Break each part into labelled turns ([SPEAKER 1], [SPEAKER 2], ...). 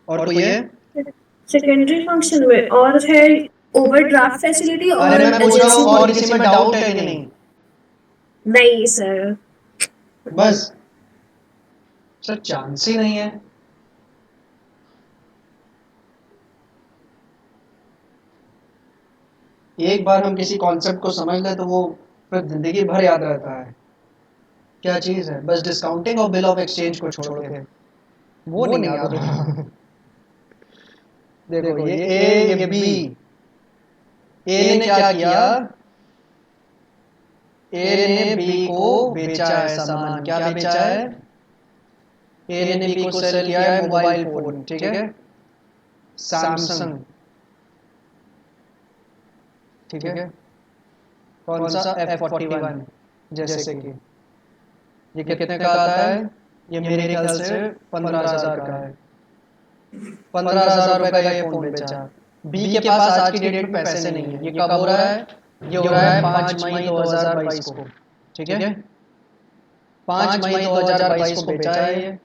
[SPEAKER 1] और कोई है?
[SPEAKER 2] सेकेंडरी फंक्शन में और है ओवरड्राफ्ट फैसिलिटी
[SPEAKER 1] अरे
[SPEAKER 2] और
[SPEAKER 1] मैं पूछ रहा
[SPEAKER 2] एजेंसी
[SPEAKER 1] हूँ और
[SPEAKER 2] मनी।
[SPEAKER 1] किसी में डाउट है कि नहीं?
[SPEAKER 2] नहीं सर।
[SPEAKER 1] बस सर, चांस ही नहीं है। एक बार हम किसी कॉन्सेप्ट को समझ लें तो वो फिर जिंदगी भर याद रहता है। क्या चीज है? बस डिस्काउंटिंग और बिल ऑफ एक्सचेंज को छोड़ के वो नहीं याद होता। देखो, ये ए, ये बी। ए ने क्या किया? ए ने बी को बेचा है सामान। क्या बेचा है? ए ने बी को सेल किया है मोबाइल फोन, ठीक है, सैमसंग, ठीक है। कौन सा? F41। जैसे कि ये कितने का आता है? ये मेरे ख्याल से 15,000 का है। 15,000 रुपए का ये फोन बेचा। बी के पास आज की डेट में पैसे नहीं है। ये कब हो रहा है? ये हो रहा है 5 मई 2022 को, ठीक है। 5 मई 2022 को बेचा है ये।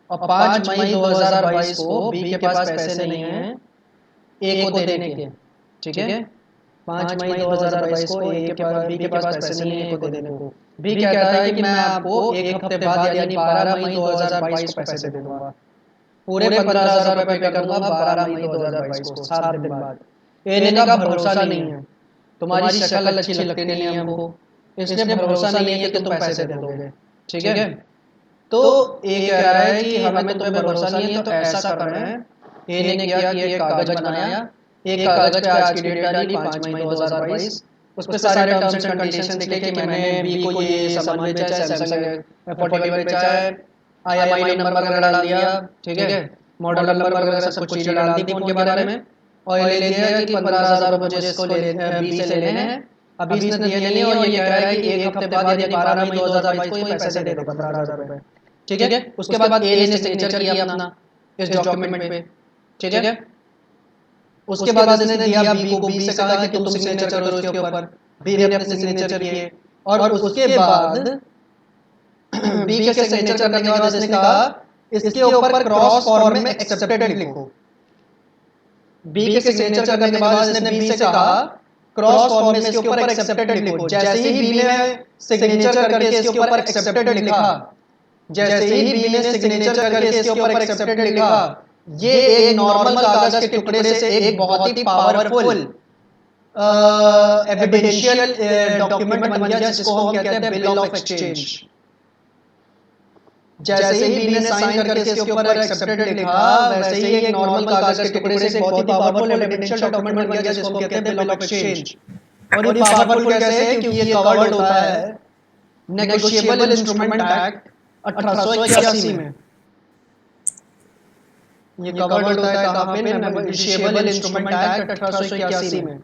[SPEAKER 1] और 5 मई 2022 को बी के पास पैसे नहीं है ए को देने के, ठीक है। 5 मई 2022 को ए के पास बी के पास पैसे नहीं है ए को देने को। बी कहता है कि मैं आपको एक हफ्ते बाद यानी 12 मई 2022 को पैसे दे दूंगा। पूरे 15,000 रुपए पे कर दूंगा 12 मई 2022 को, 7 दिन बाद। ए ने कहा भरोसा नहीं है, तुम्हारी शक्ल अच्छी लगती नहीं है हमको, इसलिए भरोसा नहीं है कि तुम पैसे दे दोगे, ठीक है। तो ए कह रहा है कि हमें तुम पे भरोसा नहीं है तो ऐसा करना है। ए ने किया कि एक कागज बनाया। एक कागज पे आज की डेट डाली 5 मई 2022। उस पे सारे टर्म्स एंड कंडीशंस लिखे कि मैंने बी को ये सामान बेचा है, सैमसंग 41 बेचा है, IMI नंबर वगैरह डाल दिया, ठीक है, मॉडल नंबर वगैरह सब कुछ चीजें डाल दी फोन के बारे में। और ये ले लिया कि 15,000 मुझे इसको बी से लेने हैं। अभी इसने दिए नहीं और ये कह रहा है कि एक हफ्ते बाद यानी 12 मई 2022 को ये पैसे दे दो 15,000 रुपए, ठीक है। उसके बाद ए ने सिग्नेचर किया अपना इस डॉक्यूमेंट पे, ठीक है। उसके बाद इसने दिया बी को, बी से कहा कि तुम सिग्नेचर करो इसके ऊपर। बी ने अपने सिग्नेचर किए और उसके बाद बी के सिग्नेचर करने के बाद इसने कहा इसके ऊपर क्रॉस फॉर्म में एक्सेप्टेड लिखो। बी के सिग्नेचर करने के बाद इसने बी से कहा क्रॉस फॉर्म में इसके ऊपर एक्सेप्टेड लिखो। जैसे ही बी ने सिग्नेचर करके इसके ऊपर एक्सेप्टेड लिखा, जैसे ही बी ने सिग्नेचर करके इसके ऊपर एक्सेप्टेड लिखा, ये एक नॉर्मल कागज के टुकड़े से एक बहुत ही पावरफुल एविडेंशियल डॉक्यूमेंट बन गया जिसको हम कहते हैं बिल ऑफ एक्सचेंज। जैसे ही बी ने साइन करके इसके ऊपर एक्सेप्टेड लिखा, वैसे ही एक नॉर्मल कागज के टुकड़े से एक बहुत ही पावरफुल एविडेंशियल डॉक्यूमेंट बन गया जिसको हम कहते हैं बिल ऑफ एक्सचेंज। और ये पावरफुल कैसे है? क्योंकि ये कवर्ड होता है नेगोशिएबल इंस्ट्रूमेंट एक्ट 1881 में। ये कवर्ड होता है कहां पे? नेगोशिएबल इंस्ट्रूमेंट एक्ट 1881 में।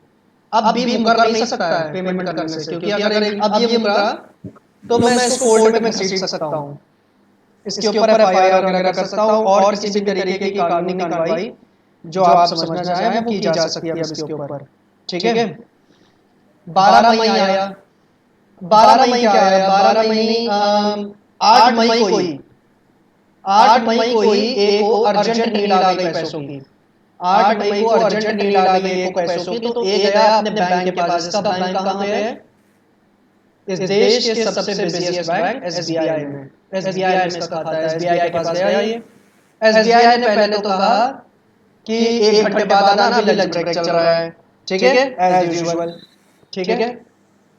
[SPEAKER 1] अब भी मुकर नहीं सकता है पेमेंट करने से, क्योंकि अगर अब ये मुकरा तो मैं इसको कोर्ट में घसीट सकता हूं, इसके ऊपर FIR वगैरह कर सकता हूं और किसी भी तरीके की कानूनी कार्रवाई जो आप समझना चाहें वो की जा सकती है अब इसके ऊपर, ठीक है। 12 मई आया। 12 मई क्या आया? 12 मई 8 मई को ही 8 मई को ही ए को अर्जेंट नीड आ गई पैसों की। 8 मई को अर्जेंट नीड आ गई ए को पैसों की, तो ए गया अपने बैंक के पास। इसका बैंक कहां पे है? इस देश के सबसे बिजिएस्ट बैंक SBI में। SBI में इसका खाता है, SBI के पास गया ये। SBI ने पहले तो कहा कि 1 घंटे बाद आना, अभी लंच ब्रेक चल रहा है, ठीक है, एज यूजुअल, ठीक है।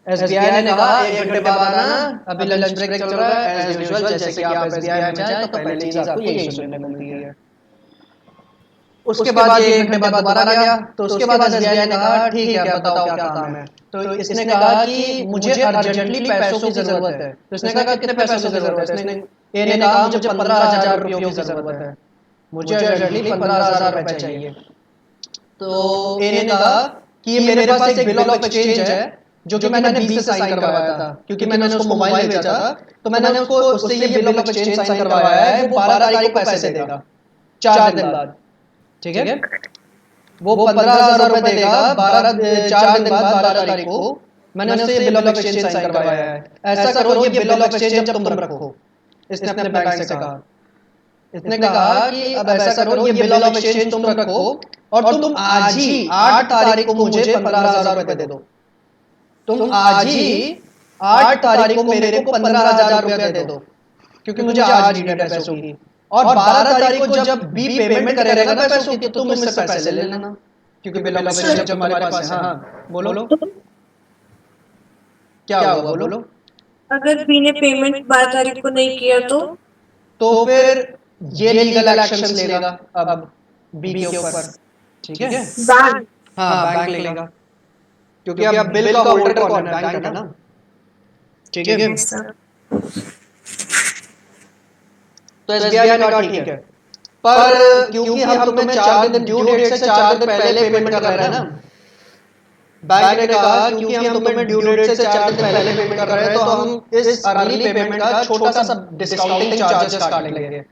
[SPEAKER 1] SBI ने कहा 1 घंटे बाद आना, अभी लंच ब्रेक चल रहा है, एज यूजुअल। जैसे कि आप SBI में जाए तो पहली चीज आपको यही सुनने को मिलती है। उसके बाद ये 1 घंटे बाद दोबारा गया, तो उसके बाद SBI ने कहा ठीक है अब बताओ क्या काम है। तो इसने कहा कि मुझे अर्जेंटली पैसों की जरूरत है। तो इसने कहा कितने पैसों की जरूरत है? इसने ए ने कहा मुझे 15,000 रुपयों की जरूरत है, मुझे अर्जेंटली 15,000 रुपए चाहिए। तो ए ने कहा कि ये मेरे पास एक बिल ऑफ एक्सचेंज है जो कि मैंने बी से साइन करवाया था, क्योंकि मैंने उसको मोबाइल बेचा था, तो मैंने उसको उससे ये बिल ऑफ एक्सचेंज साइन करवाया है। वो 12 तारीख को पैसे देगा, 4 दिन बाद, ठीक है। वो 15,000 रुपए देगा 4 दिन बाद 12 तारीख को। मैंने उससे ये बिल ऑफ एक्सचेंज साइन करवाया है। ऐसा करो ये बिल ऑफ एक्सचेंज अब तुम रखो, इसने अपने बैंक से कहा। इसने कहा कि अब ऐसा करो, ये बिल ऑफ एक्सचेंज तुम रखो और तुम आज ही 8 तारीख को मुझे 15,000 रुपए दे दो। तुम आज ही 8 तारीख को मेरे को 15,000 रुपए दे दो, क्योंकि मुझे आज नीड है पैसों की। और 12 तारीख को जब बी पेमेंट करेगा ना पैसों की, तो तुम इससे पैसे ले लेना, क्योंकि बिल ऑफ एक्सचेंज जब तुम्हारे पास है। हाँ बोलो क्या हुआ, बोलो।
[SPEAKER 2] अगर बी ने पेमेंट 12 तारीख को नहीं किया
[SPEAKER 1] तो फिर ये लीगल एक्शंस लेगा अब बी के ऊपर, ठीक है।
[SPEAKER 2] बैंक
[SPEAKER 1] हाँ बैंक लेगा, क्योंकि अब बिल का होल्डर कौन है, बैंक है ना, ठीक है। तो एसबीआई ने कहा ठीक है, पर क्योंकि हम तुम्हें 4 दिन ड्यू डेट से 4 दिन पहले पेमेंट कर रहे हैं ना, बैंक ने कहा क्योंकि हम तुम्हें ड्यू डेट से 4 दिन पहले पेमेंट कर रहे हैं, तो हम इस अर्ली पेमेंट का छोटा सा डिस्काउंटिंग चार्जेस काट लेंगे।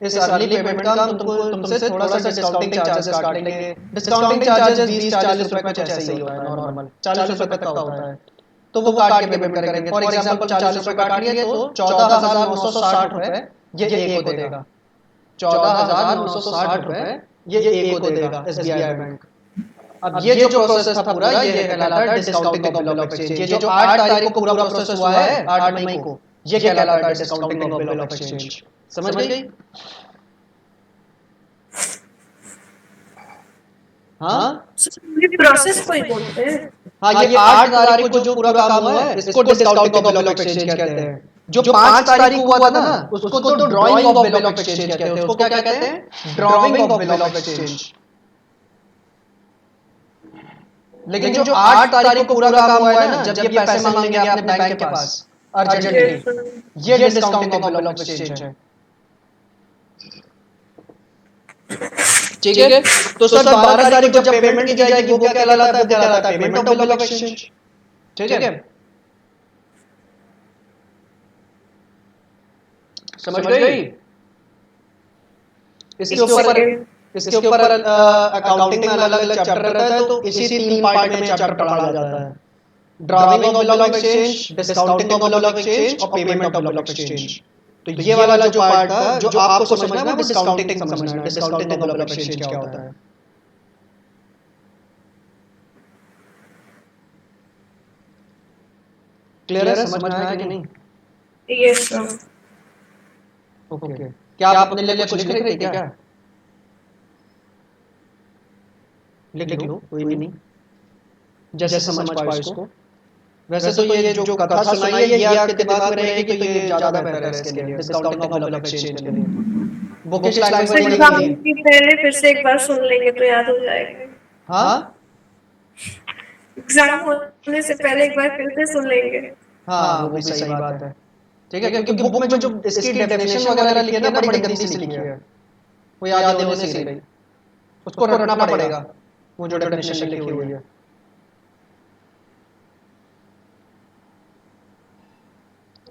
[SPEAKER 1] इस अर्ली पेमेंट का हम तुमसे थोड़ा सा डिस्काउंटिंग चार्जेस काट लेंगे। डिस्काउंटिंग चार्जेस 20-40 रुपए कुछ ऐसे ही होता है, नॉर्मल 40 रुपए तक का होता है। तो वो काट के पेमेंट करेंगे। फॉर एग्जांपल 40 रुपए काट लिए तो 14,960 रुपए ये ए को देगा। 14,960 रुपए ये ए को देगा एसबीआई बैंक। अब ये जो प्रोसेस था पूरा, ये कहलाता है discounting of bill of exchange. ये जो 8 तारीख को पूरा प्रोसेस हुआ है, 8 मई को, ये कहलाता है discounting of bill of exchange. समझ गई? हाँ
[SPEAKER 2] ये प्रोसेस को ही बोलते हैं।
[SPEAKER 1] हाँ, ये 8 तारीख को जो पूरा काम हुआ है, इसको discounting of bill of exchange कहते हैं। जो 5 तारीख को हुआ था ना, उसको तो drawing of bill of exchange कहते हैं। उसको क्या कहते हैं? Drawing of bill of exchange. लेकिन जो 8 तारीख को पूरा काम हुआ है ना, जब ये पैसे मांगेंगे अपने बैंक के पास अर्जेंटली, ये discounting of bill of exchange है। ठीक है। तो सर 12 तारीख को जब पेमेंट की जाएगी, वो क्या कहलाता है? कहलाता है payment of bill of exchange. ठीक है, समझ गई? इसके ऊपर अकाउंटिंग में अलग अलग चैप्टर रहता है, तो इसी 3 पार्ट में चैप्टर पढ़ा जाता है। Drawing of bill of exchange, discounting of bill of exchange और payment of bill of exchange. तो ये वाला जो पार्ट था, जो आपको समझना है, वो डिस्काउंटिंग समझना है। Discounting of bill of exchange क्या होता है? क्लियर है? समझ में आया कि नहीं?
[SPEAKER 2] Yes sir.
[SPEAKER 1] ओके, क्या आप अपने लिए कुछ लिख रहे थे क्या? लिख लो, कोई नहीं, जैसे समझ पाओ इसको। वैसे तो ये जो कथा सुनाई है, ये आपके दिमाग में रहेगी, तो ये ज्यादा बेहतर है इसके लिए, discounting of bill of exchange के लिए। बुकिश लैंग्वेज में
[SPEAKER 2] एग्जाम
[SPEAKER 1] लिखिए।
[SPEAKER 2] की पहले फिर से एक बार सुन लेंगे तो याद हो जाएगा।
[SPEAKER 1] हाँ
[SPEAKER 2] एग्जाम होने से पहले एक बार फिर से सुन लेंगे।
[SPEAKER 1] हाँ, वो भी सही बात है। ठीक है, क्योंकि बुक में जो इसकी डेफिनेशन वगैरह लिखी है ना, बड़ी गंदी सी लिखी है, वो याद होने से नहीं, उसको रटना पड़ेगा, वो जो डेफिनेशन लिखी हुई है।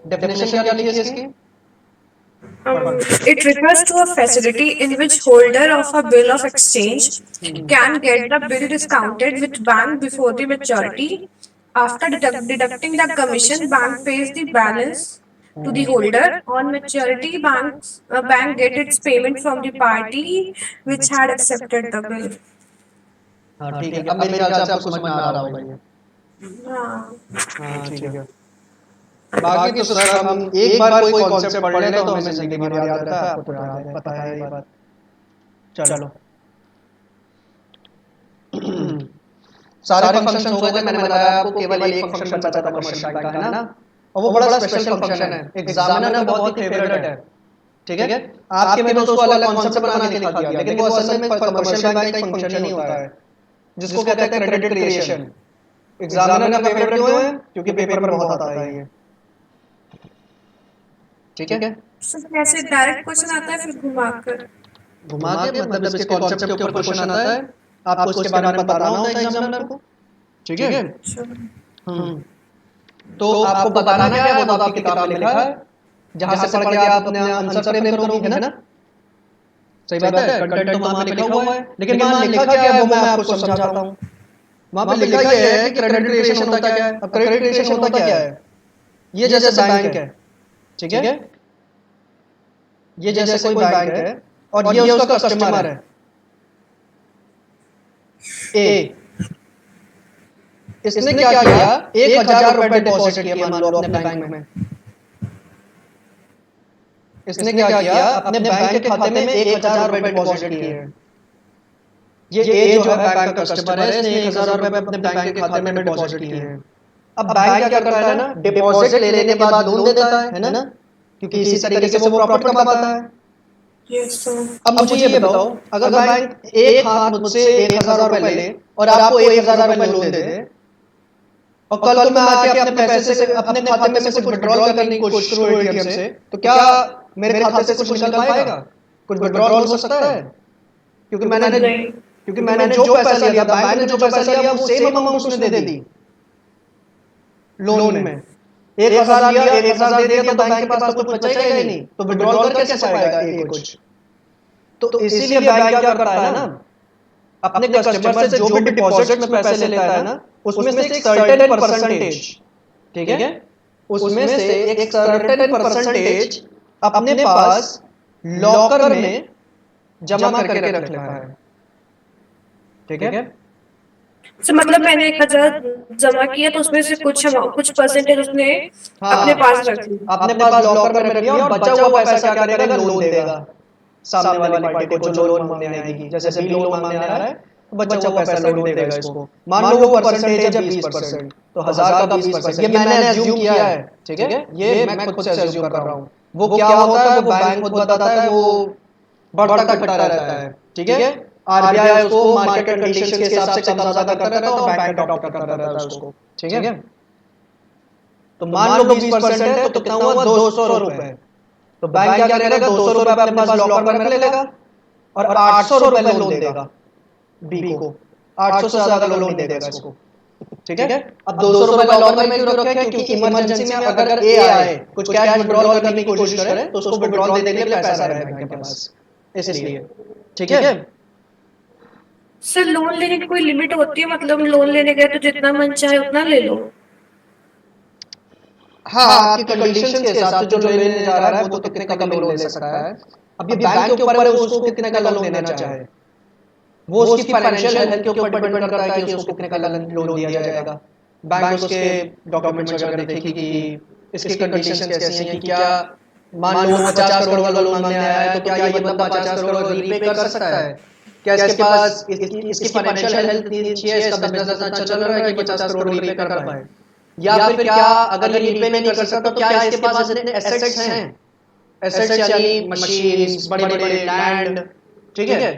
[SPEAKER 1] डेफिनेशन क्या लिखी है इसकी?
[SPEAKER 2] It refers to a facility in which holder of a bill of exchange can get the bill discounted with bank before the maturity. After deducting the commission, bank pays the balance to the holder. On maturity, bank get its payment from the party which had accepted the bill.
[SPEAKER 1] हाँ ठीक है, अब मेरे ख्याल से आपको समझ में आ रहा होगा ये। हाँ ठीक है। बाकी तो सर हम एक बार कोई कॉन्सेप्ट पढ़ लें तो हमें जिंदगी भर याद रहता है, आपको तो याद है, पता है ये बात। चलो सारे फंक्शंस हो गए थे, मैंने बताया आपको, केवल एक फंक्शन बचा था कमर्शियल बैंक का, है ना, और वो बड़ा स्पेशल फंक्शन है, एग्जामिनर का बहुत ही फेवरेट है। ठीक है, आपके में तो उसको अलग कॉन्सेप्ट बना के लिखा दिया, लेकिन वो असल में कमर्शियल बैंक का एक फंक्शन ही होता है, जिसको कहते हैं क्रेडिट क्रिएशन। एग्जामिनर का फेवरेट क्यों है? क्योंकि पेपर में बहुत आता है ये। ठीक है,
[SPEAKER 2] कैसे डायरेक्ट क्वेश्चन आता है फिर घुमा के
[SPEAKER 1] मतलब इसके कॉन्सेप्ट के ऊपर क्वेश्चन आता है, आपको उसके बारे में बताना होता है एग्जामिनर को। ठीक है, तो आपको बताना क्या है, वो तो आपकी किताब में लिखा है, जहां से पढ़ के आप अपने आंसर फ्रेम करोगे, है ना। सही बात है, कंटेंट तो वहां पे लिखा हुआ है, लेकिन वहां लिखा क्या है वो मैं आपको समझाता हूं। वहां पे लिखा ये है कि क्रेडिट क्रिएशन होता क्या है। अब क्रेडिट क्रिएशन होता क्या है? ये जैसे बैंक है, ठीक है, ये जैसे कोई बैंक है और ये उसका कस्टमर है ए। इसने क्या किया, 1,000 रुपए डिपॉजिट किया मान लो अपने बैंक में। इसने क्या किया, अपने बैंक के खाते में 1,000 रुपए डिपॉजिट किए हैं। ये ए जो है बैंक का कस्टमर है, इसने 1,000 रुपए अपने बैंक के खाते में डिपॉजिट किए हैं। अब बैंक क्या करता है ना, डिपॉजिट लेने के बाद लोन देता है ना, क्योंकि इसी तरीके से वो प्रॉफिट कमाता है।
[SPEAKER 2] Yes, sir.
[SPEAKER 1] अब मुझे ये बताओ, अगर बैंक एक हाथ मुझसे 1,000 रुपए ले और आपको 1,000 रुपए लोन दे दे, और कल को मैं आके अपने पैसे से अपने खाते में से कुछ विड्रॉल करने की कोशिश करूं एटीएम से, तो क्या मेरे खाते से कुछ निकल पाएगा? कुछ विड्रॉल हो सकता है? क्योंकि मैंने जो पैसा लिया था, बैंक ने जो पैसा लिया वो सेम अमाउंट उसने दे दी लोन में। 1,000 लिया, 1,000 दे दिया, तो बैंक के पास तो कुछ बचेगा ही नहीं, तो विड्रॉल कर कैसे पाएगा ये कुछ? तो इसीलिए बैंक क्या करता है ना, अपने कस्टमर से जो भी डिपॉजिट में पैसे लेता है ना, उसमें से एक सर्टेन परसेंटेज, ठीक है, उसमें से एक सर्टेन परसेंटेज अपने पास लॉकर में जमा करके रख लेता है, ठीक है।
[SPEAKER 2] So, मतलब मैंने 1,000 जमा किया तो उसमें से कुछ परसेंटेज उसने अपने पास रख लिया।
[SPEAKER 1] अपने पास लॉकर में रख लिया और बचा हुआ पैसा क्या करेगा, लोन देगा सामने वाली पार्टी को जो लोन मांगने आएगी। जैसे बी लोन मांगने आ रहा है तो बचा हुआ पैसा लोन देगा इसको। मान लो वो परसेंटेज है 20%, तो 1,000 का 20%, ये मैंने अज्यूम किया है, ठीक है, ये मैं खुद से अज्यूम कर रहा हूँ। वो क्या होता है, वो बैंक खुद बताता है, वो बढ़ता घटता रहता है, ठीक है। आरबीआई उसको मार्केट कंडीशंस के हिसाब से कम ज्यादा करता रहता है और बैंक अडॉप्ट करता रहता है उसको, ठीक है। तो मान लो 20% है तो कितना हुआ, 200 रुपए। तो बैंक क्या करेगा, 200 रुपए अपने पास लॉकर में रख लेगा और 800 रुपए लोन देगा बी को। 800 से ज्यादा लोन देगा इसको, ठीक है। अब 200 रुपए लॉकर में क्यों रखे, क्योंकि इमरजेंसी में अगर ए आए, कुछ कैश विड्रॉल करने की कोशिश करे, तो उसको विड्रॉल देने के लिए पैसा रहे बैंक के पास, इसलिए, ठीक है।
[SPEAKER 2] सर लोन लेने की कोई लिमिट होती है? मतलब लोन लेने गए तो जितना मन चाहे उतना ले लो?
[SPEAKER 1] हाँ, आपकी कंडीशंस के हिसाब से जो लेने जा रहा है वो तो कितने का लोन ले सकता है। अब ये बैंक के ऊपर है, वो उसको कितने का लोन देना चाहे, वो उसकी फाइनेंशियल हेल्थ के ऊपर डिपेंड करता है कि उसको कितने का लोन दिया जाएगा। बैंक उसके डॉक्यूमेंट्स वगैरह देखेगी कि इसकी कंडीशंस कैसी हैं, कि क्या मान लो 50 करोड़ वाला लोन मांगने आया है, तो क्या ये बंदा 50 करोड़ रीपे कर सकता है? क्या इसके पास इसकी फाइनेंशियल हेल्थ इतनी अच्छी है, इसका बिजनेस इतना अच्छा चल रहा है कि 50 करोड़ रीपे कर पाए? या फिर क्या अगर ये रीपे नहीं कर सकता तो क्या इसके पास इतने एसेट्स हैं? एसेट्स यानी मशीन्स, बड़े-बड़े लैंड, ठीक है,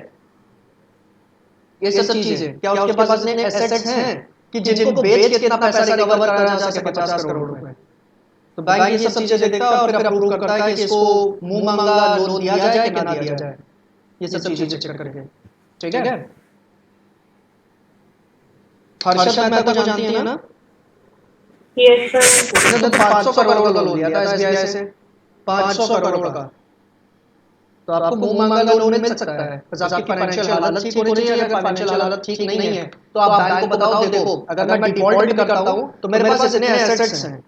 [SPEAKER 1] ये सब चीजें, क्या उसके पास इतने एसेट्स हैं कि जिनको बेच के इतना पैसा रिकवर करा जा सके 50 करोड़ रुपए? तो बैंक ये सब चीजें देखता है और फिर अप्रूव करता है कि इसको मुंह मांगा लोन दिया जाए कि ना दिया जाए, ये सब चीजें चेक करके, ठीक है। हर्षद मेहता को जानती है ना?
[SPEAKER 2] Yes sir.
[SPEAKER 1] उसने तो 500 करोड़ का लोन लिया था एसबीआई से, 500 करोड़ का। तो आपको मुंह मांगा लोन मिल सकता है, बस आपकी फाइनेंशियल हालत ठीक होनी चाहिए। अगर फाइनेंशियल हालत ठीक नहीं है तो आप बैंक को बताओ, देखो अगर मैं डिफॉल्ट भी करता हूं तो मेरे पास इतने एसेट्स हैं,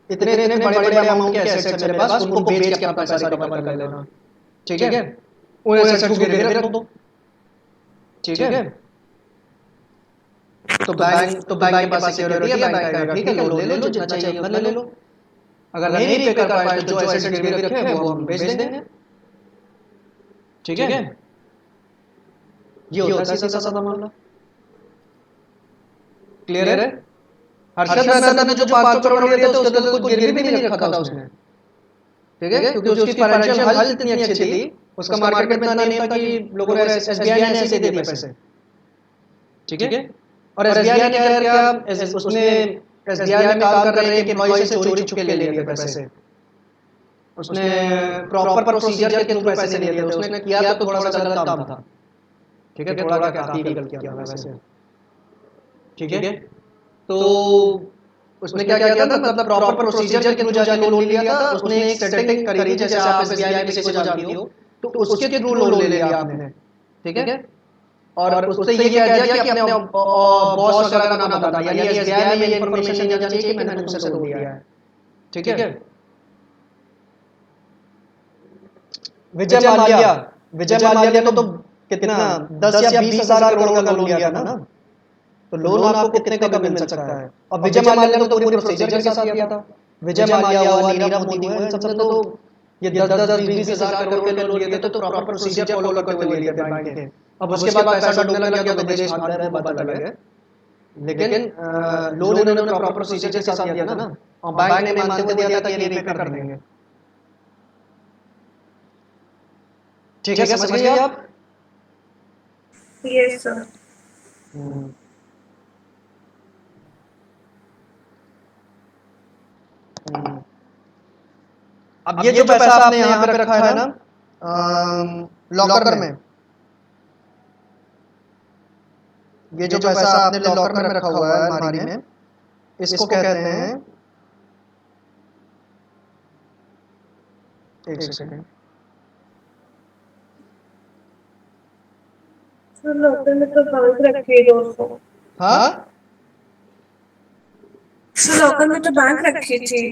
[SPEAKER 1] इतने इतने बड़े-बड़े अमाउंट के एसेट्स मेरे पास, उनको बेच के अपना पैसा रिकवर कर लेना, ठीक है। उन एसेट्स को गिरवी रख दो, ठीक है। तो बैंक के पास सिक्योरिटी है, बैंक कहेगा ठीक है लोन ले लो, जितना चाहिए उतना ले लो। अगर नहीं पे कर पाए तो जो एसेट्स गिरवी रखे हैं वो हम बेच देंगे, ठीक है। ये होता है सीधा साधा मामला, क्लियर है। हर्षद मेहता ने जो 500 करोड़ लिए थे उसके तो कुछ गिरवी भी नहीं रखा था उसने, ठीक है, क्योंकि उसकी फाइनेंशियल हालत इतनी अच्छी थी, उसका मार्केट में इतना नेम था कि लोगों ने एसबीआई ने ऐसे दे दिए पैसे, ठीक है। और एसबीआई ने क्या उसने एसबीआई में काम कर रहे एक एम्प्लॉय से चोरी छुप के ले लिए पैसे, उसने प्रॉपर प्रोसीजर के थ्रू पैसे ले लिए थे। उसने किया तो थोड़ा सा गलत काम था, ठीक है, थोड़ा काफी गलत किया था वैसे, ठीक है। तो उसने क्या किया था, मतलब प्रॉपर प्रोसीजर के थ्रू जाके लोन लिया था। उसने एक सेटिंग करी थी, जैसे आप एसबीआई में किसी को जानती हो तो उसके थ्रू लोन ले लिया आपने, ठीक है। और उससे ये कह दिया कि अपने बॉस वगैरह का नाम बताना, यानी एसबीआई में ये इंफॉर्मेशन नहीं जानी चाहिए कि मैंने तुमसे लोन लिया है, ठीक है। विजय माल्या, विजय माल्या ने तो कितना 10 या 20,000 करोड़ का लोन लिया था ना, तो लोन आपको कितने का भी मिल सकता है। और विजय माल्या ने तो पूरी प्रोसीजर के साथ दिया था। विजय माल्या हुआ, नीरव मोदी हुआ, इन सबने तो ये 10-10, 20-20 हजार करोड़ के लोन लिए थे, तो प्रॉपर प्रोसीजर फॉलो करते हुए लिए थे बैंक के। अब उसके बाद पैसा डूबने लग गया तो विदेश भाग रहे हैं, बात अलग है, लेकिन लोन इन्होंने प्रॉपर प्रोसीजर के साथ दिया था ना, और बैंक ने मानते हुए दिया था कि ये रीपे कर देंगे। ठीक है, समझ गए आप?
[SPEAKER 2] Yes, sir.
[SPEAKER 1] अब ये जो पैसा आपने यहाँ पे रखा है ना लॉकर में, ये जो पैसा आपने लॉकर में रखा हुआ है अलमारी में, इसको कहते हैं, एक सेकंड,
[SPEAKER 2] सर लॉकर में तो बैंक रखी है 200।
[SPEAKER 1] हाँ
[SPEAKER 2] सर लॉकर में तो बैंक रखी थी।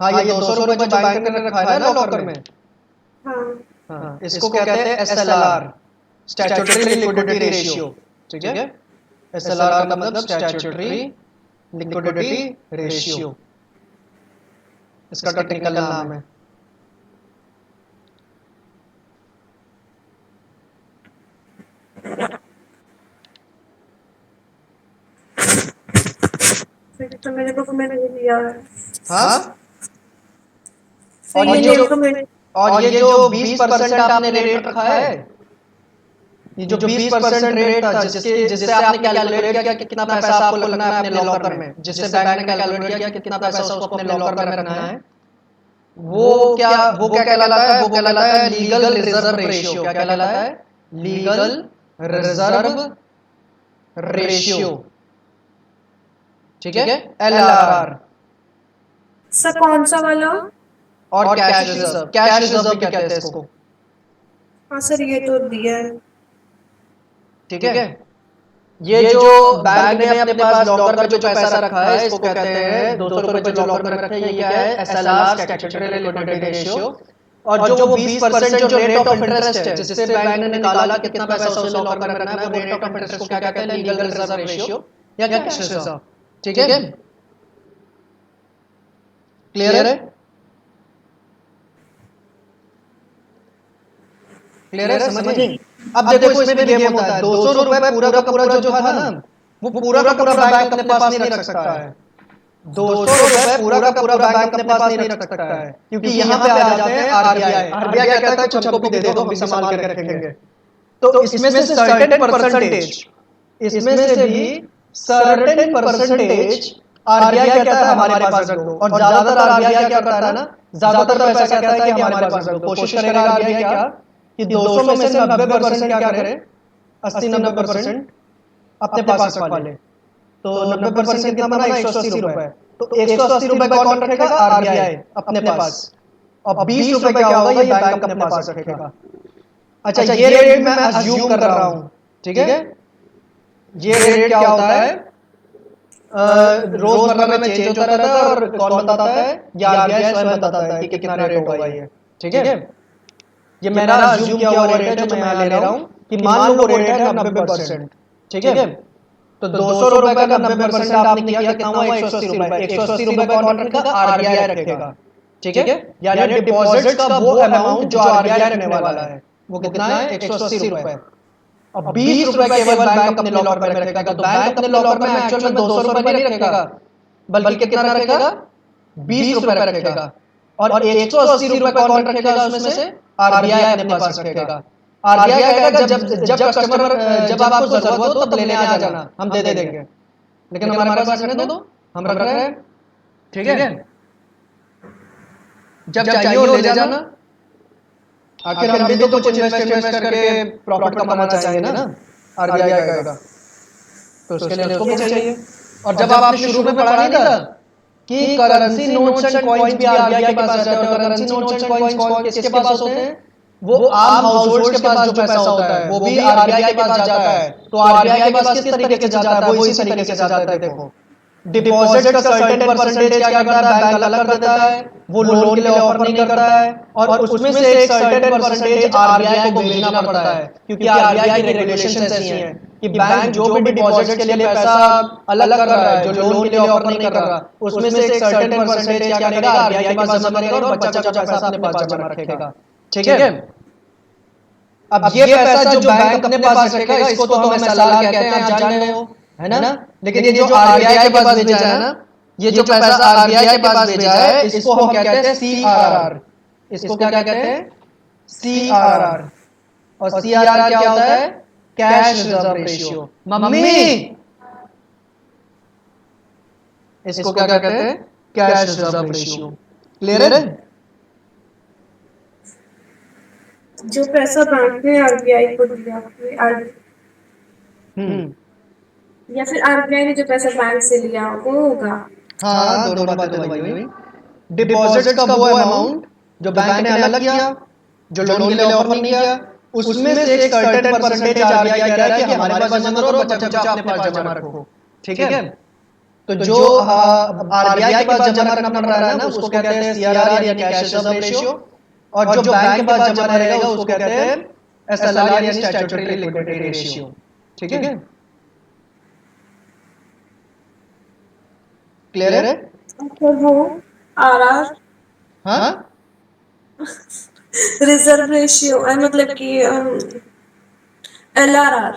[SPEAKER 1] हाँ, ये 200 रुपए जो बैंक ने रखा है ना लॉकर में,
[SPEAKER 2] हाँ
[SPEAKER 1] हाँ, इसको कहते हैं SLR, स्टैट्यूटरी लिक्विडिटी रेशियो। ठीक है, SLR का मतलब स्टैट्यूटरी लिक्विडिटी रेशियो, इसका टेक्निकल नाम है।
[SPEAKER 2] फिर तो मेरे को मैंने ये लिया है।
[SPEAKER 1] हाँ,
[SPEAKER 2] फिर
[SPEAKER 1] और
[SPEAKER 2] ये
[SPEAKER 1] ये
[SPEAKER 2] मेरे को मैंने
[SPEAKER 1] और ये जो 20% आपने रेट रखा है, ये जो 20% रेट था जिससे आपने कैलकुलेट किया कि कितना पैसा आपको लगना है अपने लॉकर में, जिससे बैंक ने कैलकुलेट किया कि कितना पैसा उसको अपने लॉकर में रखना है, वो क्या कहलाता है? वो कहलाता है लीगल रिजर्व रेशियो। क्या कहलाता है? Legal reserve ratio. ठीक है, LRR।
[SPEAKER 2] सर कौन सा वाला?
[SPEAKER 1] और कैश रिजर्व भी कहते हैं इसको।
[SPEAKER 2] हाँ सर ये तो दिया है।
[SPEAKER 1] ठीक है, ये जो बैंक ने अपने पास लॉकर में जो पैसा रखा है, इसको कहते हैं 200 रुपए जो लॉकर में रखे हैं, ये क्या है? SLR, statutory liquidity ratio. और जो वो 20% जो रेट ऑफ इंटरेस्ट है, जिससे बैंक ने निकाला कितना पैसा उसे लॉकर में रखना है, वो रेट ऑफ इंटरेस्ट को क्या कहते हैं? लीगल रिजर्व रेशियो या कैश रिजर्व। ठीक है, क्लियर है? क्लियर है, समझिए। अब देखो इसमें भी गेम होता है। 200 रुपए पूरा का पूरा जो था ना, वो पूरा का पूरा बैंक अपने पास नहीं रख सकता है। 200 रुपए पूरा का पूरा बैंक अपने पास नहीं रख सकता है, क्योंकि यहाँ पे आ जाते हैं RBI। RBI कहता है कुछ हमको भी दे दो, हम भी संभाल के रखेंगे। तो इसमें से सर्टेन परसेंटेज, इसमें से भी सर्टेन परसेंटेज RBI कहता है हमारे पास रख दो। और ज्यादातर RBI क्या करता है ना, ज्यादातर पैसा कहता है कि हमारे पास रख दो। कोशिश करेगा RBI क्या कि 200 में से 90% क्या करे, 80-90% अपने पास रखवा ले। तो 90% कितना बना? 180 रुपए। तो 180 रुपए कौन रखेगा? RBI अपने पास। और 20 रुपए क्या होगा? ये बैंक अपने पास रखेगा। अच्छा, ये रेट मैं अज्यूम कर रहा हूं। ठीक है, ये रेट क्या होता है? रोजमर्रा में चेंज होता रहता है। और कौन बताता है? ये RBI स्वयं बताता है कि कितना रेट होगा ये। ठीक है, ये मेरा अज्यूम किया हुआ रेट है जो मैं ले रहा हूं कि मान लो वो रेट है 90%। ठीक है, तो 200 रुपए का 90% आपने किया, कितना हुआ? 180 रुपए। 180 रुपए कौन रखेगा? RBI रखेगा। ठीक है, यानी डिपॉजिट का वो अमाउंट जो RBI रखने वाला है, वो कितना है? 180 रुपए। और 20 रुपए केवल बैंक अपने लॉकर में रखेगा। तो बैंक अपने लॉकर में एक्चुअल में 200 रुपए नहीं रखेगा, बल्कि कितना रखेगा? 20 रुपए रखेगा। और 180 रुपए कौन रखेगा उसमें से? RBI अपने पास रखेगा। RBI कहेगा जब कस्टमर, जब आपको जरूरत हो तब लेने आ जाना, हम दे देंगे, लेकिन हमारे पास रखने दो, हम रख रहे हैं। ठीक है, जब चाहिए हो ले जाना। आखिर हम भी तो कुछ इन्वेस्ट करके प्रॉफिट कमाना चाहेंगे ना, RBI कहेगा, तो उसके लिए उसको भी चाहिए। और जब आपने शुरू में पढ़ा नहीं था कि करेंसी नोट्स एंड कॉइन्स भी RBI के पास रहते हैं, और करेंसी नोट्स एंड कॉइन्स किसके पास होते हैं? वो आम हाउसहोल्ड्स के पास जो पैसा होता है वो भी RBI के पास जाता है। तो RBI के पास किस तरीके से जाता है? वो इसी तरीके से जाता है। देखो, डिपॉजिट का सर्टेन परसेंटेज क्या करता है, बैंक अलग कर देता है, वो लोन के लिए ऑफर नहीं करता है, और उसमें से एक सर्टेन परसेंटेज आरबीआई को भेजना पड़ता है, क्योंकि आरबीआई की रेगुलेशंस ऐसी हैं कि बैंक जो भी डिपॉजिट के लिए पैसा अलग कर रहा है, जो लोन के लिए ऑफर नहीं कर रहा, उसमें से एक सर्टेन परसेंटेज क्या करेगा, आरबीआई के पास जमा करेगा और बचा कुचा पैसा अपने पास जमा रखेगा। ठीक है, अब ये पैसा जो बैंक अपने पास रखेगा, इसको तो हम एसएलआर कहते हैं, आप जान रहे हो, है ना। लेकिन ये जो आरबीआई के पास भेजा है ना, ये जो पैसा आरबीआई के पास भेजा है, इसको हम कहते हैं सीआरआर। इसको क्या कहते हैं, सीआरआर। और सीआरआर क्या होता है, कैश रिजर्व रेशियो। मम्मी, इसको क्या कहते हैं, कैश रिजर्व रेशियो। क्लियर है।
[SPEAKER 2] जो पैसा बैंक ने आरबीआई को दिया या फिर आरबीआई ने जो पैसा बैंक से लिया वो होगा।
[SPEAKER 1] हाँ, दोनों बातें तो वही हुई। डिपॉजिट का वो अमाउंट जो बैंक ने अलग किया, जो लोन के लिए ऑफर नहीं किया, उसमें से एक सर्टेन परसेंटेज आरबीआई कह रहा है कि हमारे पास जमा करो, बचा कुचा अपने पास जमा रखो। ठीक है, तो जो आरबीआई के पास जमा रखना पड़ रहा है ना, उसको कहते हैं सीआरआर यानी कैश रिजर्व रेशियो, और जो बैंक के पास जमा रहेगा उसको कहते हैं एसएलआर यानी स्टैट्यूटरी लिक्विडिटी रेशियो। ठीक है, क्लियर है।
[SPEAKER 2] तो वो आरआर
[SPEAKER 1] हाँ,
[SPEAKER 2] रिजर्व रेशियो मतलब कि एलआरआर।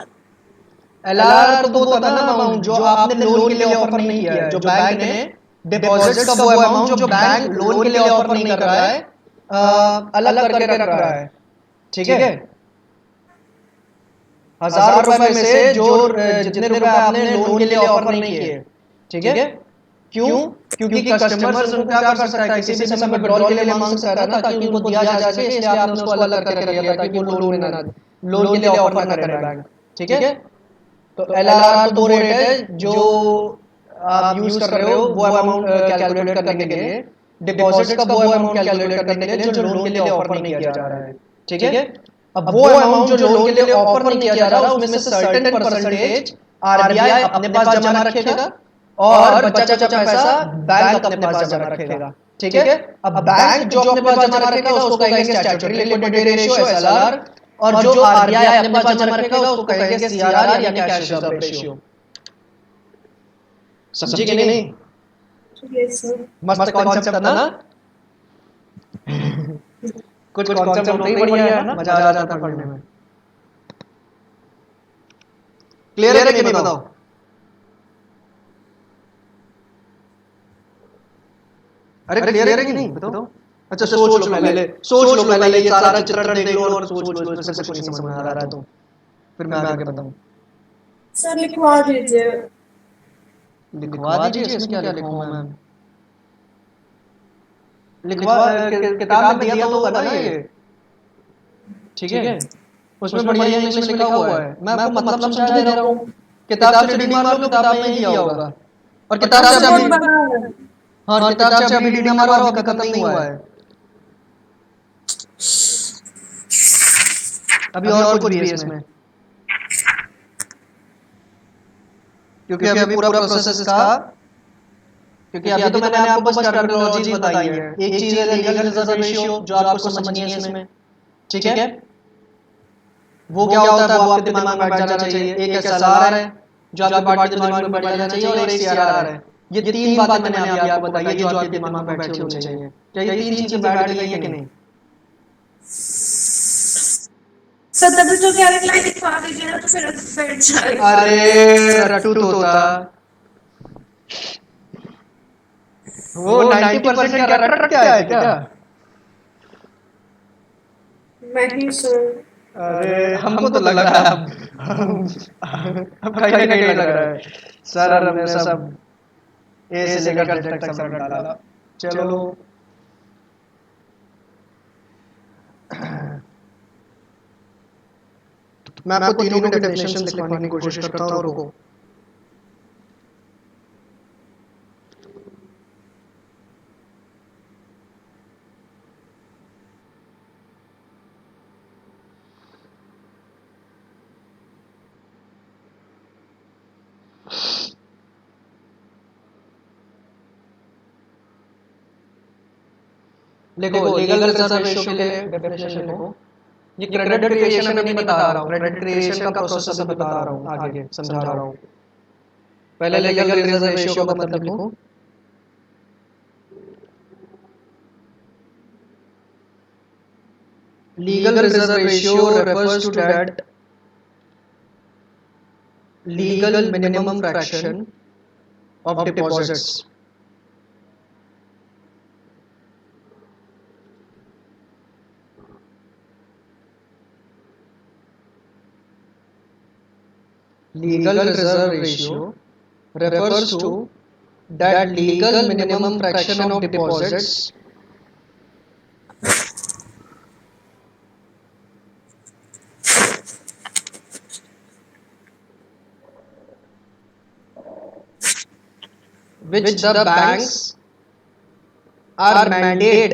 [SPEAKER 1] एलआरआर तो वो होता है ना अमाउंट जो आपने लोन के लिए ऑफर नहीं किया है, जो बैंक ने डिपॉजिट का वो अमाउंट जो बैंक लोन के लिए ऑफर नहीं कर रहा है, अलग करके रख रहा है। ठीक है, 1000 रुपए में से जो जितने रुपए आपने लोन के लिए ऑफर नहीं किए, ठीक है, क्यों, क्योंकि कस्टमर उनको क्या कर सकता है, किसी भी समय विड्रॉल के लिए मांग सकता है ना, ताकि उनको दिया जा सके, इसलिए आपने उसको अलग करके रख दिया ताकि वो लोन में ना, लोन के लिए ऑफर ना करे बैंक। ठीक है, तो एलआरआर तो वो रेट है जो आप यूज कर रहे हो वो अमाउंट कैलकुलेट करने के लिए, डिपॉजिट का वो अमाउंट कैलकुलेट करने के लिए जो लोन के लिए ऑफर नहीं किया जा रहा है। ठीक है, अब वो अमाउंट जो लोन के लिए ऑफर नहीं किया जा रहा, उसमें से सर्टेन परसेंटेज आरबीआई अपने पास जमा रखेगा और बचा कुचा पैसा बैंक अपने पास जमा रखेगा। ठीक है, अब बैंक जो अपने पास जमा रखेगा उसको कहेंगे स्टैट्यूटरी लिक्विडिटी रेशियो एसएलआर, और जो आरबीआई अपने पास जमा रखेगा उसको कहेंगे सीआरआर यानी कैश रिजर्व रेशियो। समझी कि नहीं,
[SPEAKER 2] यस सर।
[SPEAKER 1] मस्त कॉन्सेप्ट था ना। कुछ कॉन्सेप्ट होते ही बढ़िया है ना, मजा आ जाता पढ़ने में। क्लियर है कि नहीं बताओ। अरे क्लियर है कि नहीं बताओ। अच्छा सोच लो पहले, सोच लो पहले, ये सारा चित्रण देख लो और सोच लो, इसमें से कुछ नहीं समझ में आ रहा है तो फिर मैं आगे बताऊं।
[SPEAKER 2] सर लिखवा दीजिए।
[SPEAKER 1] लिखवा दीजिए, इसमें क्या लिखवाऊं मैं, लिखवा किताब में दिया तो होगा ना ये। ठीक है, उसमें बढ़िया इंग्लिश में लिखा हुआ है, मैं आपको मतलब समझा दे रहा हूँ। किताब से रीडिंग मार लो, किताब में ही दिया होगा। और किताब से अभी, हाँ किताब से अभी रीडिंग मारो, अभी खत्म नहीं हुआ है, अभी और कुछ भी है इसमें, क्योंकि अभी पूरा प्रोसेस इसका, क्योंकि अभी तो मैंने आपको बस टर्मिनोलॉजी बताई है। एक चीज है लीगल रिजर्व रेशियो जो आपको समझनी है इसमें। ठीक है, वो क्या होता है वो आपके दिमाग में बैठ जाना चाहिए। एक एसएलआर है जो आपके दिमाग में बैठ जाना चाहिए, और एक सीआरआर है। ये तीन बातें मैंने अभी आपको बताई है जो आपके दिमाग में बैठी होनी चाहिए। क्या ये तीन चीजें बैठ गई है कि नहीं।
[SPEAKER 2] सर तभी तो क्या लिखवा दीजिए ना, तो फिर बैठ जाएगा।
[SPEAKER 1] अरे रट्टू तोता, वो 90% क्या रट रट के आए थे क्या।
[SPEAKER 2] नहीं सर।
[SPEAKER 1] अरे हमको तो लग रहा है अब कहीं ना कहीं लग रहा है सर हमने सब ए से लेकर जेड तक सब रट डाला। चलो मैं आपको तीनों की डेफिनेशंस लिखवाने की कोशिश करता हूं, रुको। देखो लीगल रिजर्व रेशियो के लिए डेफिनेशन देखो, ये क्रेडिट क्रिएशन अभी नहीं बता रहा हूँ, क्रेडिट क्रिएशन का प्रोसेस अभी बता रहा हूँ, आगे समझा रहा हूँ। पहले लीगल रिजर्व रेशियो का मतलब लिखो। Legal reserve ratio refers to that legal minimum fraction of deposits legal reserve ratio refers to that legal minimum fraction of deposits which the banks are mandated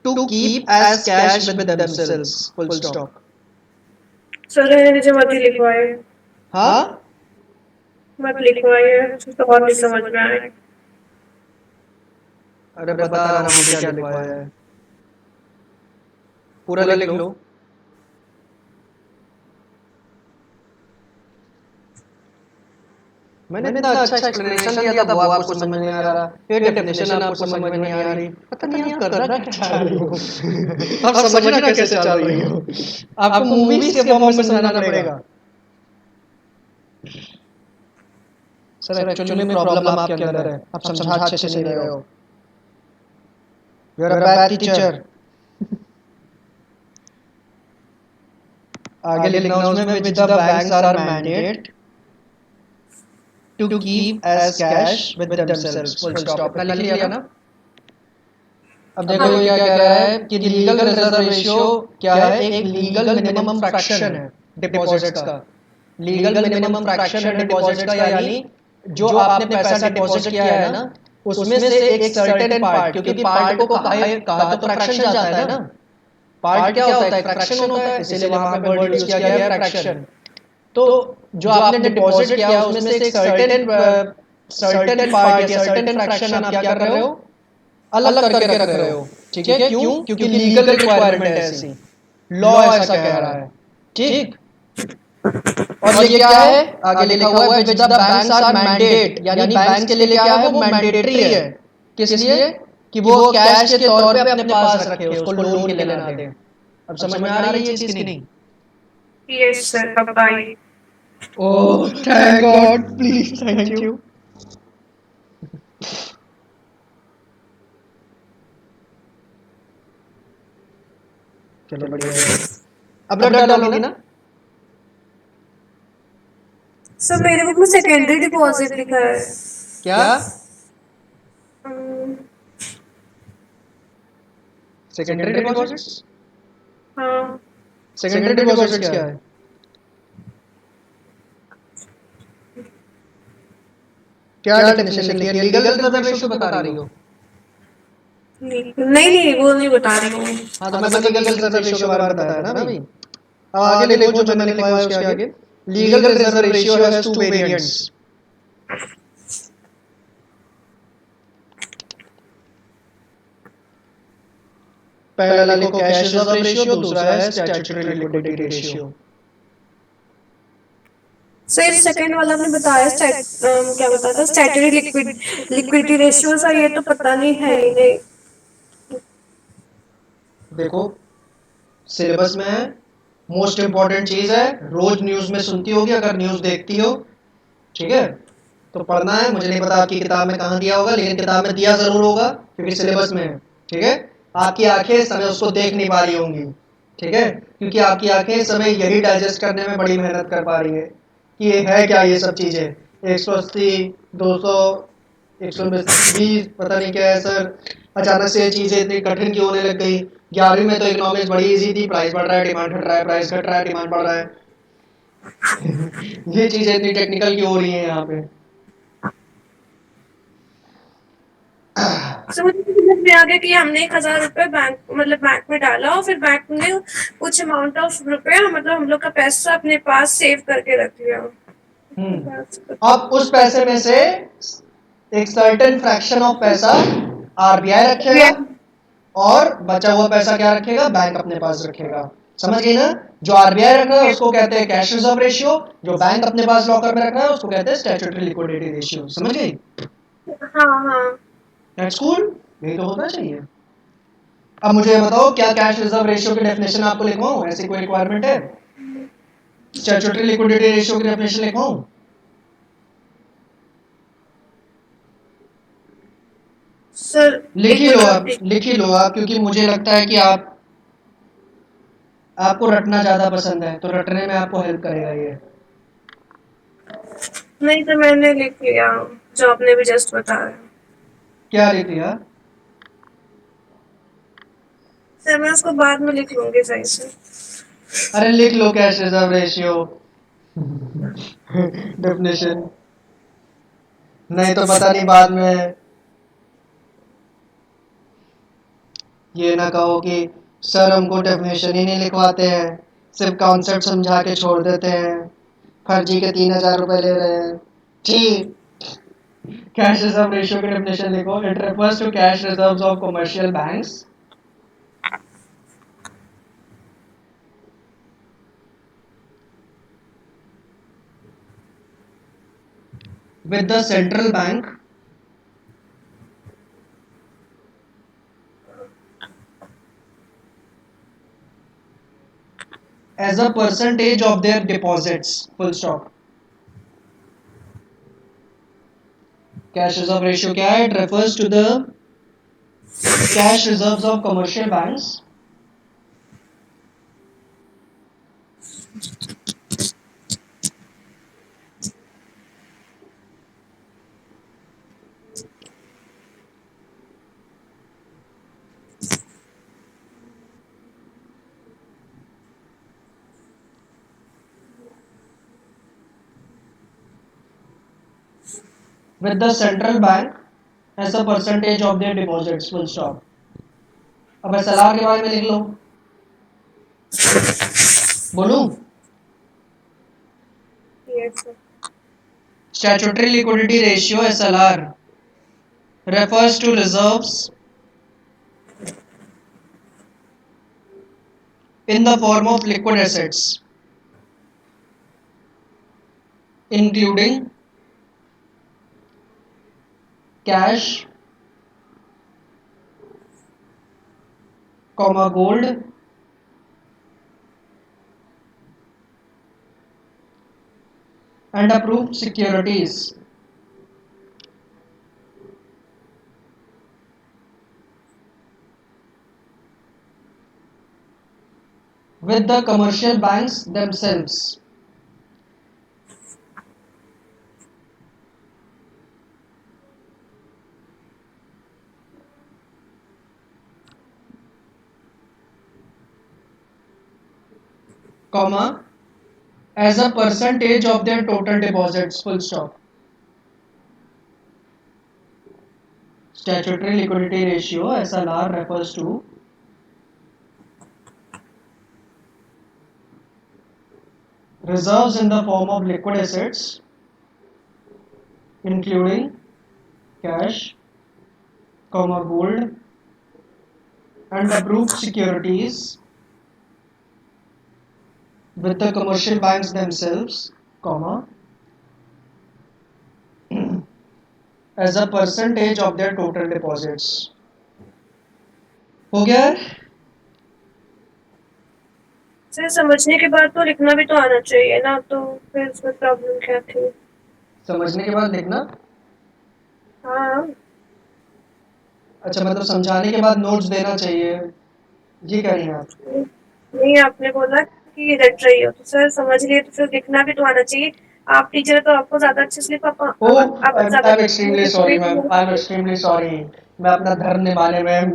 [SPEAKER 1] to keep as cash with themselves. Full stop.
[SPEAKER 2] Sir मुझे मत ही लिखवाए,
[SPEAKER 1] हाँ
[SPEAKER 2] मत लिखवाइए, तो और नहीं समझ में आए।
[SPEAKER 1] अरे बता रहा हूँ क्या लिखवाया है, पूरा लिख लो। मैंने इतना अच्छा एक्सप्लेनेशन दिया था, वो आपको समझ में नहीं आ रहा, ये डेफिनेशन आपको समझ में नहीं आ रही, पता नहीं आप करना क्या चाह रही हो। आप समझना कैसे चाह रही हो, आपको मूवीज के फॉर्म में समझाना पड़ेगा। सर एक्चुअली में प्रॉब्लम आपके अंदर है, आप समझा अच्छे से नहीं रहे हो। You are a bad teacher. आगे लिखना उसमें which the banks are mandated to keep as cash with themselves. Full stop. इतना लिख लिया ना। अब देखो ये क्या कह रहा है कि लीगल रिजर्व रेशियो क्या है, एक लीगल मिनिमम फ्रैक्शन है डिपॉजिट्स का। लीगल मिनिमम फ्रैक्शन है डिपॉजिट्स का, यानी जो आपने पैसा डिपॉजिट किया है ना, उसमें से एक सर्टेन पार्ट, क्योंकि पार्ट को कहा तो फ्रैक्शन जाता है ना। पार्ट क्या होता है, फ्रैक्शन होता है, इसीलिए वहां पे वर्ड यूज किया गया है फ्रैक्शन। तो जो आपने डिपॉजिट किया उसमें से एक सर्टेन पार्ट या सर्टेन फ्रैक्शन आप क्या कर रहे हो, अलग करके रख रहे हो। ठीक है, क्यों? क्योंकि लीगल रिक्वायरमेंट है ऐसी, लॉ ऐसा कह रहा है। ठीक, और ये क्या है, आगे लिखा हुआ है which the banks are mandate, यानी बैंक्स के लिए क्या है, वो मैंडेटरी है। किस लिए? कि वो कैश के तौर पे अपने पास रखे, उसको लोन के लिए ना दे। अब समझ में आ रही है ये चीज की नहीं?
[SPEAKER 2] यस सर, अब आई।
[SPEAKER 1] Oh, thank God, please, thank you. चलो बढ़िया है। अब रट डालोगे ना?
[SPEAKER 2] सर मेरे बुक में सेकेंडरी डिपॉजिट लिखा है।
[SPEAKER 1] क्या? Secondary deposits?
[SPEAKER 2] हाँ,
[SPEAKER 1] सेकेंडरी डिपॉजिट्स क्या है? क्या डेफिनेशन लिखी है? लीगल रिजर्व रेशियो बता रही हो?
[SPEAKER 2] नहीं नहीं वो नहीं बता रही हूँ।
[SPEAKER 1] हाँ तो मैंने लीगल रिजर्व रेशियो के बारे में बताया था ना अभी। अब आगे लिखो जो मैंने लिखवाया उसके आगे, legal reserve ratio has to variants. पहला लिखो कैश रिजर्व रेशियो, दूसरा है statutory liquidity ratio.
[SPEAKER 2] Sir second वाला आपने बताया क्या बताया था, स्टैट्यूटरी लिक्विडिटी रेशियो सा, ये तो पता नहीं है ही नहीं।
[SPEAKER 1] देखो सिलेबस में मोस्ट इंपॉर्टेंट चीज है, रोज न्यूज में सुनती होगी अगर न्यूज देखती हो, ठीक है, तो पढ़ना है। मुझे नहीं पता आपकी किताब में कहाँ दिया होगा, लेकिन किताब में दिया जरूर होगा क्योंकि सिलेबस में है। ठीक है, आपकी आंखें इस समय उसको देख नहीं पा रही होंगी, ठीक है, क्योंकि आपकी आंखें इस समय यही डाइजेस्ट करने में बड़ी मेहनत कर पा रही है कि ये है क्या, ये सब चीजें 180 200 120 पता नहीं क्या है सर, अचानक से ये चीजें इतनी कठिन क्यों होने लग गई। 11वीं में तो इकोनॉमिक्स बड़ी इजी थी, प्राइस बढ़ रहा है डिमांड घट रहा है, प्राइस घट रहा है डिमांड बढ़ रहा है। ये चीजें इतनी टेक्निकल क्यों हो रही हैं यहाँ पे?
[SPEAKER 2] समझ में आ गया कि हमने 1,000 रुपए बैंक मतलब बैंक में डाला और फिर बैंक ने कुछ अमाउंट ऑफ रुपए मतलब हम लोग का पैसा अपने पास सेव करके रख लिया।
[SPEAKER 1] अब उस पैसे में से एक सर्टेन फ्रैक्शन ऑफ पैसा आरबीआई रखेगा और बचा हुआ पैसा क्या रखेगा, बैंक अपने पास रखेगा। समझ गई ना? जो आरबीआई रख रहा है उसको कहते हैं कैश रिजर्व रेशियो, जो बैंक अपने पास लॉकर में रख रहा है उसको कहते हैं स्टैट्यूटरी लिक्विडिटी रेशियो। समझ गई?
[SPEAKER 2] हाँ।
[SPEAKER 1] दैट्स कूल, यही तो होना चाहिए। अब मुझे बताओ, क्या कैश रिजर्व रेशियो की डेफिनेशन आपको लिखवाऊं? ऐसी कोई रिक्वायरमेंट है? स्टैट्यूटरी लिक्विडिटी रेशियो की डेफिनेशन लिखवाऊं?
[SPEAKER 2] सर
[SPEAKER 1] लिख ही लो आप, लिख ही लो आप, क्योंकि मुझे लगता है कि आपको रटना ज्यादा पसंद है, तो रटने में आपको हेल्प करेगा ये।
[SPEAKER 2] नहीं तो मैंने लिख लिया जो आपने भी जस्ट बताया।
[SPEAKER 1] क्या लिख लिया?
[SPEAKER 2] सर मैं उसको बाद में लिख लूंगी सही से।
[SPEAKER 1] अरे लिख लो कैश रिजर्व रेशियो डेफिनेशन, नहीं तो पता नहीं बाद में ये ना कहो कि सर हमको डेफिनेशन ही नहीं लिखवाते हैं, सिर्फ कॉन्सेप्ट समझा के छोड़ देते हैं, फर्जी के 3,000 रुपए ले रहे हैं। ठीक, कैश रिजर्व रेशियो की डेफिनेशन लिखो। It refers to cash reserves of commercial banks with the central bank as a percentage of their deposits, full stop. Cash reserve ratio क्या है? It refers to the cash reserves of commercial banks with the central bank as a percentage of their deposits, full stop. अब SLR के बारे में लिख लो। बोलूं? Statutory liquidity ratio SLR refers to reserves in the form of liquid assets, including cash, gold, and approved securities. With the commercial banks themselves. Comma, as a percentage of their total deposits, full stop. Statutory liquidity ratio SLR refers to reserves in the form of liquid assets, including cash, gold, and approved securities with the commercial banks themselves, as a percentage of their total deposits. हो गया?
[SPEAKER 2] Sir समझने के बाद तो लिखना भी तो आना चाहिए ना, तो फिर इसमें प्रॉब्लम क्या थी?
[SPEAKER 1] समझने के बाद लिखना?
[SPEAKER 2] हाँ।
[SPEAKER 1] अच्छा, मतलब समझाने के बाद नोट्स देना चाहिए, ये कह रही हैं आप?
[SPEAKER 2] नहीं, आपने बोला कि रट रही हो, तो सर समझ लिए तो फिर लिखना भी तो आना चाहिए। आप टीचर तो आपको ज्यादा अच्छे से लिखा
[SPEAKER 1] I am extremely sorry ma'am, I am extremely sorry. मैं अपना धर्म निभाने में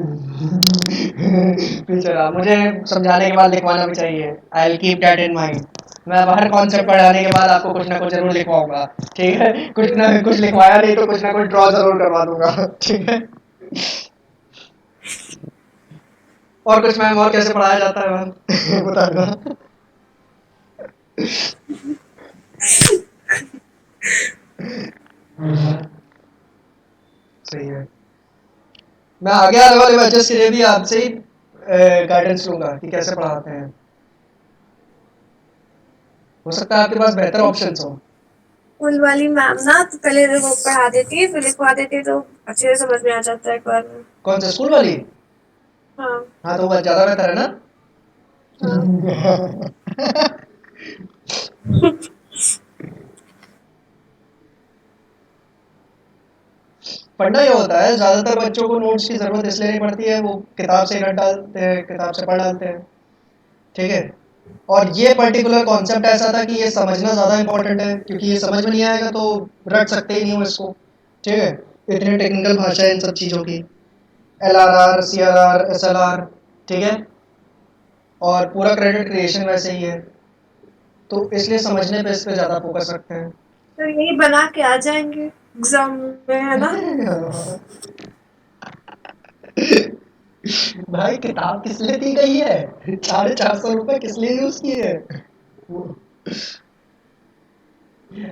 [SPEAKER 1] पीछे रहा, मुझे समझाने के बाद लिखवाना भी चाहिए। I will keep that in mind. मैं हर कॉन्सेप्ट पढ़ाने के बाद आपको कुछ ना कुछ जरूर लिखवाऊंगा, ठीक है? कुछ ना कुछ लिखवाया नहीं तो कुछ ना कुछ ड्रॉ जरूर करवा दूंगा, ठीक है? और कुछ मैम, और कैसे पढ़ाया जाता है मैम? बता दो। सही है। मैं आगे आने वाले बैचेस के लिए भी आपसे ही गाइडेंस लूंगा कि कैसे पढ़ाते हैं। हो सकता है आपके पास बेहतर ऑप्शंस हो।
[SPEAKER 2] स्कूल वाली मैम ना तो पहले वो पढ़ा देती है, फिर लिखवा देती है, तो अच्छे से समझ में आ जाता है एक बार में।
[SPEAKER 1] कौन सा, स्कूल वाली?
[SPEAKER 2] हाँ
[SPEAKER 1] हाँ, तो वो ज़्यादा बेहतर है ना?
[SPEAKER 2] हाँ।
[SPEAKER 1] पढ़ना ये होता है, ज़्यादातर बच्चों को नोट्स की ज़रूरत इसलिए नहीं पड़ती है, वो किताब से ही रट डालते हैं, किताब से पढ़ डालते हैं। ठीक है। और ये पर्टिकुलर कॉन्सेप्ट ऐसा था कि ये समझना ज़्यादा इंपॉर्टेंट है, क्योंकि ये समझ में नहीं आएगा तो रट सकते ही नहीं हो इसको। ठीक है। इतनी टेक्निकल भाषा है इन सब चीज़ों की, LRR, CRR, SLR। ठीक है। और पूरा क्रेडिट क्रिएशन वैसे ही है, तो इसलिए समझने पे इस पे ज़्यादा फोकस रखते हैं।
[SPEAKER 2] तो यही बना के आ जाएंगे एग्जाम में, है ना?
[SPEAKER 1] भाई, किताब किस लिए दी गई है? 450 रुपए किस लिए यूज किए हैं?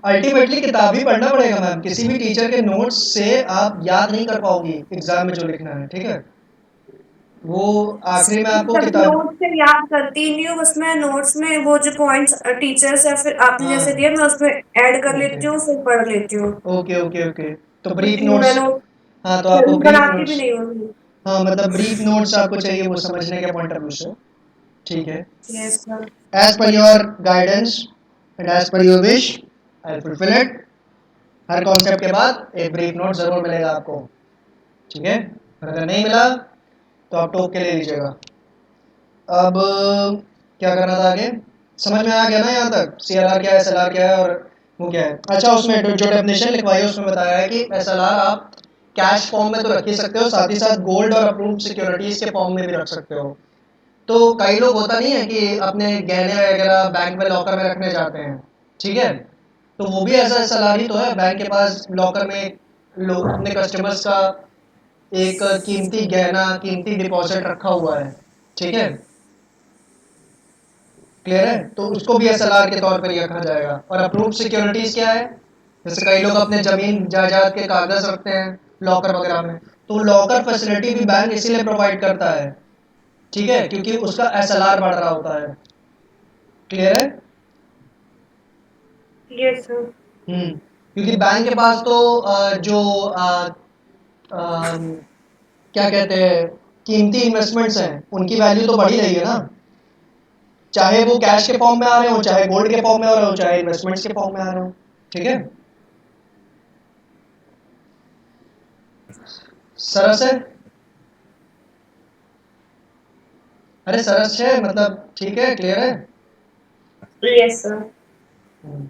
[SPEAKER 1] अल्टीमेटली किताब ही पढ़ना पड़ेगा मैम। किसी भी टीचर के नोट्स से आप याद नहीं कर पाओगी एग्जाम में जो लिखना है। ठीक है। वो आखिरी में आपको
[SPEAKER 2] तभी
[SPEAKER 1] किताब।
[SPEAKER 2] नोट्स से याद करती ही नहीं हूँ, बस मैं नोट्स में वो जो पॉइंट्स टीचर्स या फिर आपने
[SPEAKER 1] हाँ।
[SPEAKER 2] जैसे दिया मैं उसमें ऐड कर
[SPEAKER 1] ओके
[SPEAKER 2] लेती हूँ, फिर पढ़ लेती हूँ।
[SPEAKER 1] Okay okay okay. तो ब्रीफ
[SPEAKER 2] लेकिन मैं
[SPEAKER 1] नोट्स।
[SPEAKER 2] नोट
[SPEAKER 1] हाँ, तो आपको
[SPEAKER 2] जल्दी
[SPEAKER 1] ब्रीफ
[SPEAKER 2] बनाती भी
[SPEAKER 1] नोट्स।
[SPEAKER 2] नहीं हूँ।
[SPEAKER 1] हाँ, मतलब ब्रीफ नोट्स आपको चाहिए वो समझने के पॉइंट ऑफ व्यू से। ठीक है।
[SPEAKER 2] Yes sir.
[SPEAKER 1] As per your guidance and as per your wish, I fulfil it. हर कॉन्सेप्ट के बाद एक ब्रीफ नोट जरूर मिलेगा आपको। ठीक है। और अगर नहीं मिला तो आप टोक के ले लीजिएगा। अब क्या करना था आगे? समझ में आ गया ना यहाँ तक? CRR क्या है, SLR क्या है, और वो क्या है? अच्छा, उसमें जो डेफिनेशन लिखवाई है उसमें बताया है कि SLR आप कैश फॉर्म में तो रख ही सकते हो, साथ ही साथ गोल्ड और अप्रूव्ड सिक्योरिटीज के फॉर्म में भी रख सकते हो। तो कई लोग होता नहीं है कि अपने गहने वगैरह बैंक में लॉकर में रखने जाते हैं। ठीक है। तो वो भी ऐसा SLR ही तो है। बैंक के पास लॉकर में लोग अपने कस्टमर्स का एक कीमती गहना, कीमती डिपॉजिट रखा हुआ है। ठीक है। क्लियर है? तो उसको भी SLR के तौर पर ही रखा जाएगा। और अप्रूव्ड सिक्योरिटीज क्या है? जैसे कई लोग अपने जमीन जायदाद के कागज रखते हैं लॉकर वगैरह में, तो लॉकर फैसिलिटी भी बैंक इसीलिए प्रोवाइड करता है। ठीक है, क्योंकि उसका SLR बढ़ रहा होता है। क्लियर है?
[SPEAKER 2] Yes sir.
[SPEAKER 1] क्योंकि बैंक के पास तो जो क्या कहते हैं, कीमती इन्वेस्टमेंट्स हैं, उनकी वैल्यू तो बढ़ ही रही है ना। चाहे वो कैश के फॉर्म में आ रहे हो, चाहे गोल्ड के फॉर्म में आ रहे हो, चाहे इन्वेस्टमेंट्स के फॉर्म में आ रहे हो। ठीक है। सरस है? अरे सरस है मतलब ठीक है, क्लियर है?
[SPEAKER 2] Yes sir.
[SPEAKER 1] हम्म।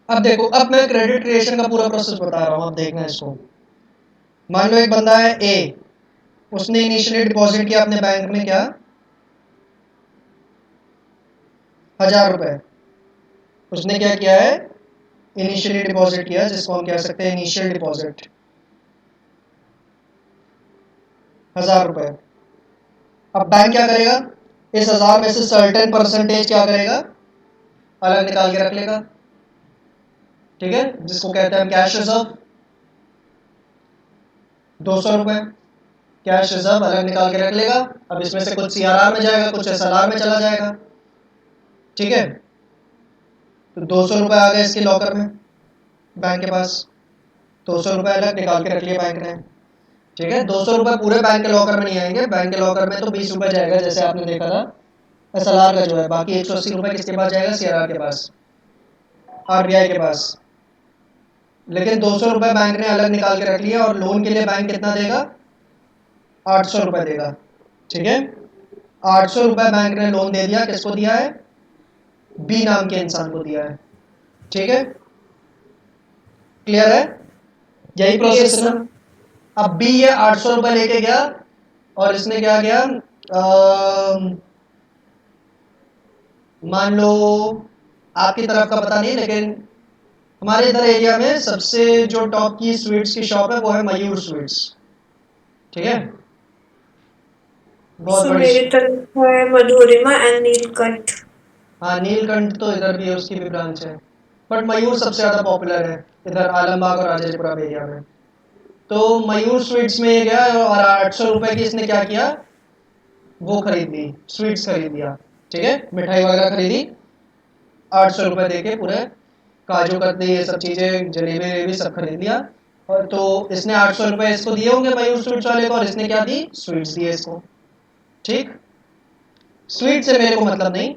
[SPEAKER 1] अब देखो, अब मैं क्रेडिट क्रिएशन का पूरा प्रोसेस बता रहा हूँ, अब देखना इसको। मान लो एक बंदा है A, उसने इनिशियली डिपॉजिट किया अपने बैंक में क्या, 1000 रुपए। उसने क्या किया है, इनिशियली डिपॉजिट किया, जिसको हम कह सकते हैं इनिशियल डिपॉजिट, 1000 रुपए। अब बैंक क्या करेगा, इस 1000 में से सर्टेन परसेंटेज क्या करेगा, अलग निकाल के रख लेगा। ठीक है, जिसको कहते हैं हम कैश रिजर्व, 200 रुपए कैश रिजर्व अलग निकाल के रख लेगा। अब इसमें से कुछ CRR में जाएगा, कुछ SLR में चला जाएगा। ठीक है। तो 200 रुपए आ गए इसके लॉकर में, बैंक के पास 200 रुपए अलग निकाल के रख लिए बैंक ने। ठीक है। 200 रुपए पूरे बैंक के लॉकर में नहीं आएंगे, बैंक के लॉकर में तो 20 रुपए जाएगा, जैसे आपने देखा था SLR का जो है। बाकी 180 रुपए किसके पास जाएगा, CRR के पास, RBI के पास। लेकिन 200 रुपए बैंक ने अलग निकाल के रख लिया, और लोन के लिए बैंक कितना देगा, 800 रुपए देगा। ठीक है। 800 रुपए बैंक ने लोन दे दिया, किसको दिया है, B नाम के इंसान को दिया है। ठीक है, क्लियर है, यही प्रोसेस है ना। अब बी ये 800 रुपए लेके गया और इसने क्या किया, मान लो आपकी तरफ का पता नहीं, लेकिन हमारे इधर एरिया में सबसे जो टॉप की स्वीट्स की शॉप है वो है मयूर स्वीट्स, ठीक है, बहुत
[SPEAKER 2] सो
[SPEAKER 1] बड़ी।
[SPEAKER 2] मेरी तरफ है मधुरिमा एंड नीलकंठ।
[SPEAKER 1] हाँ, नीलकंठ तो इधर भी है, उसकी भी ब्रांच है, बट मयूर सबसे ज़्यादा पॉपुलर है इधर आलमबाग और राजेपुरा एरिया में। तो मयूर स्वीट्स में ये गया और 800 रुपए की इसने क्या किया, वो खरीद ली, स्वीट्स खरीद लिया, ठीक है, मिठाई वगैरह खरीदी, 800 रुपए दे के पूरे काजू कतली ये सब चीज़ें जलेबी वलेबी सब खरीद लिया। और तो इसने 800 रुपए इसको दिए होंगे मयूर स्वीट्स वाले को, और इसने क्या दी, स्वीट्स दिए इसको, ठीक। स्वीट से मेरे को मतलब नहीं,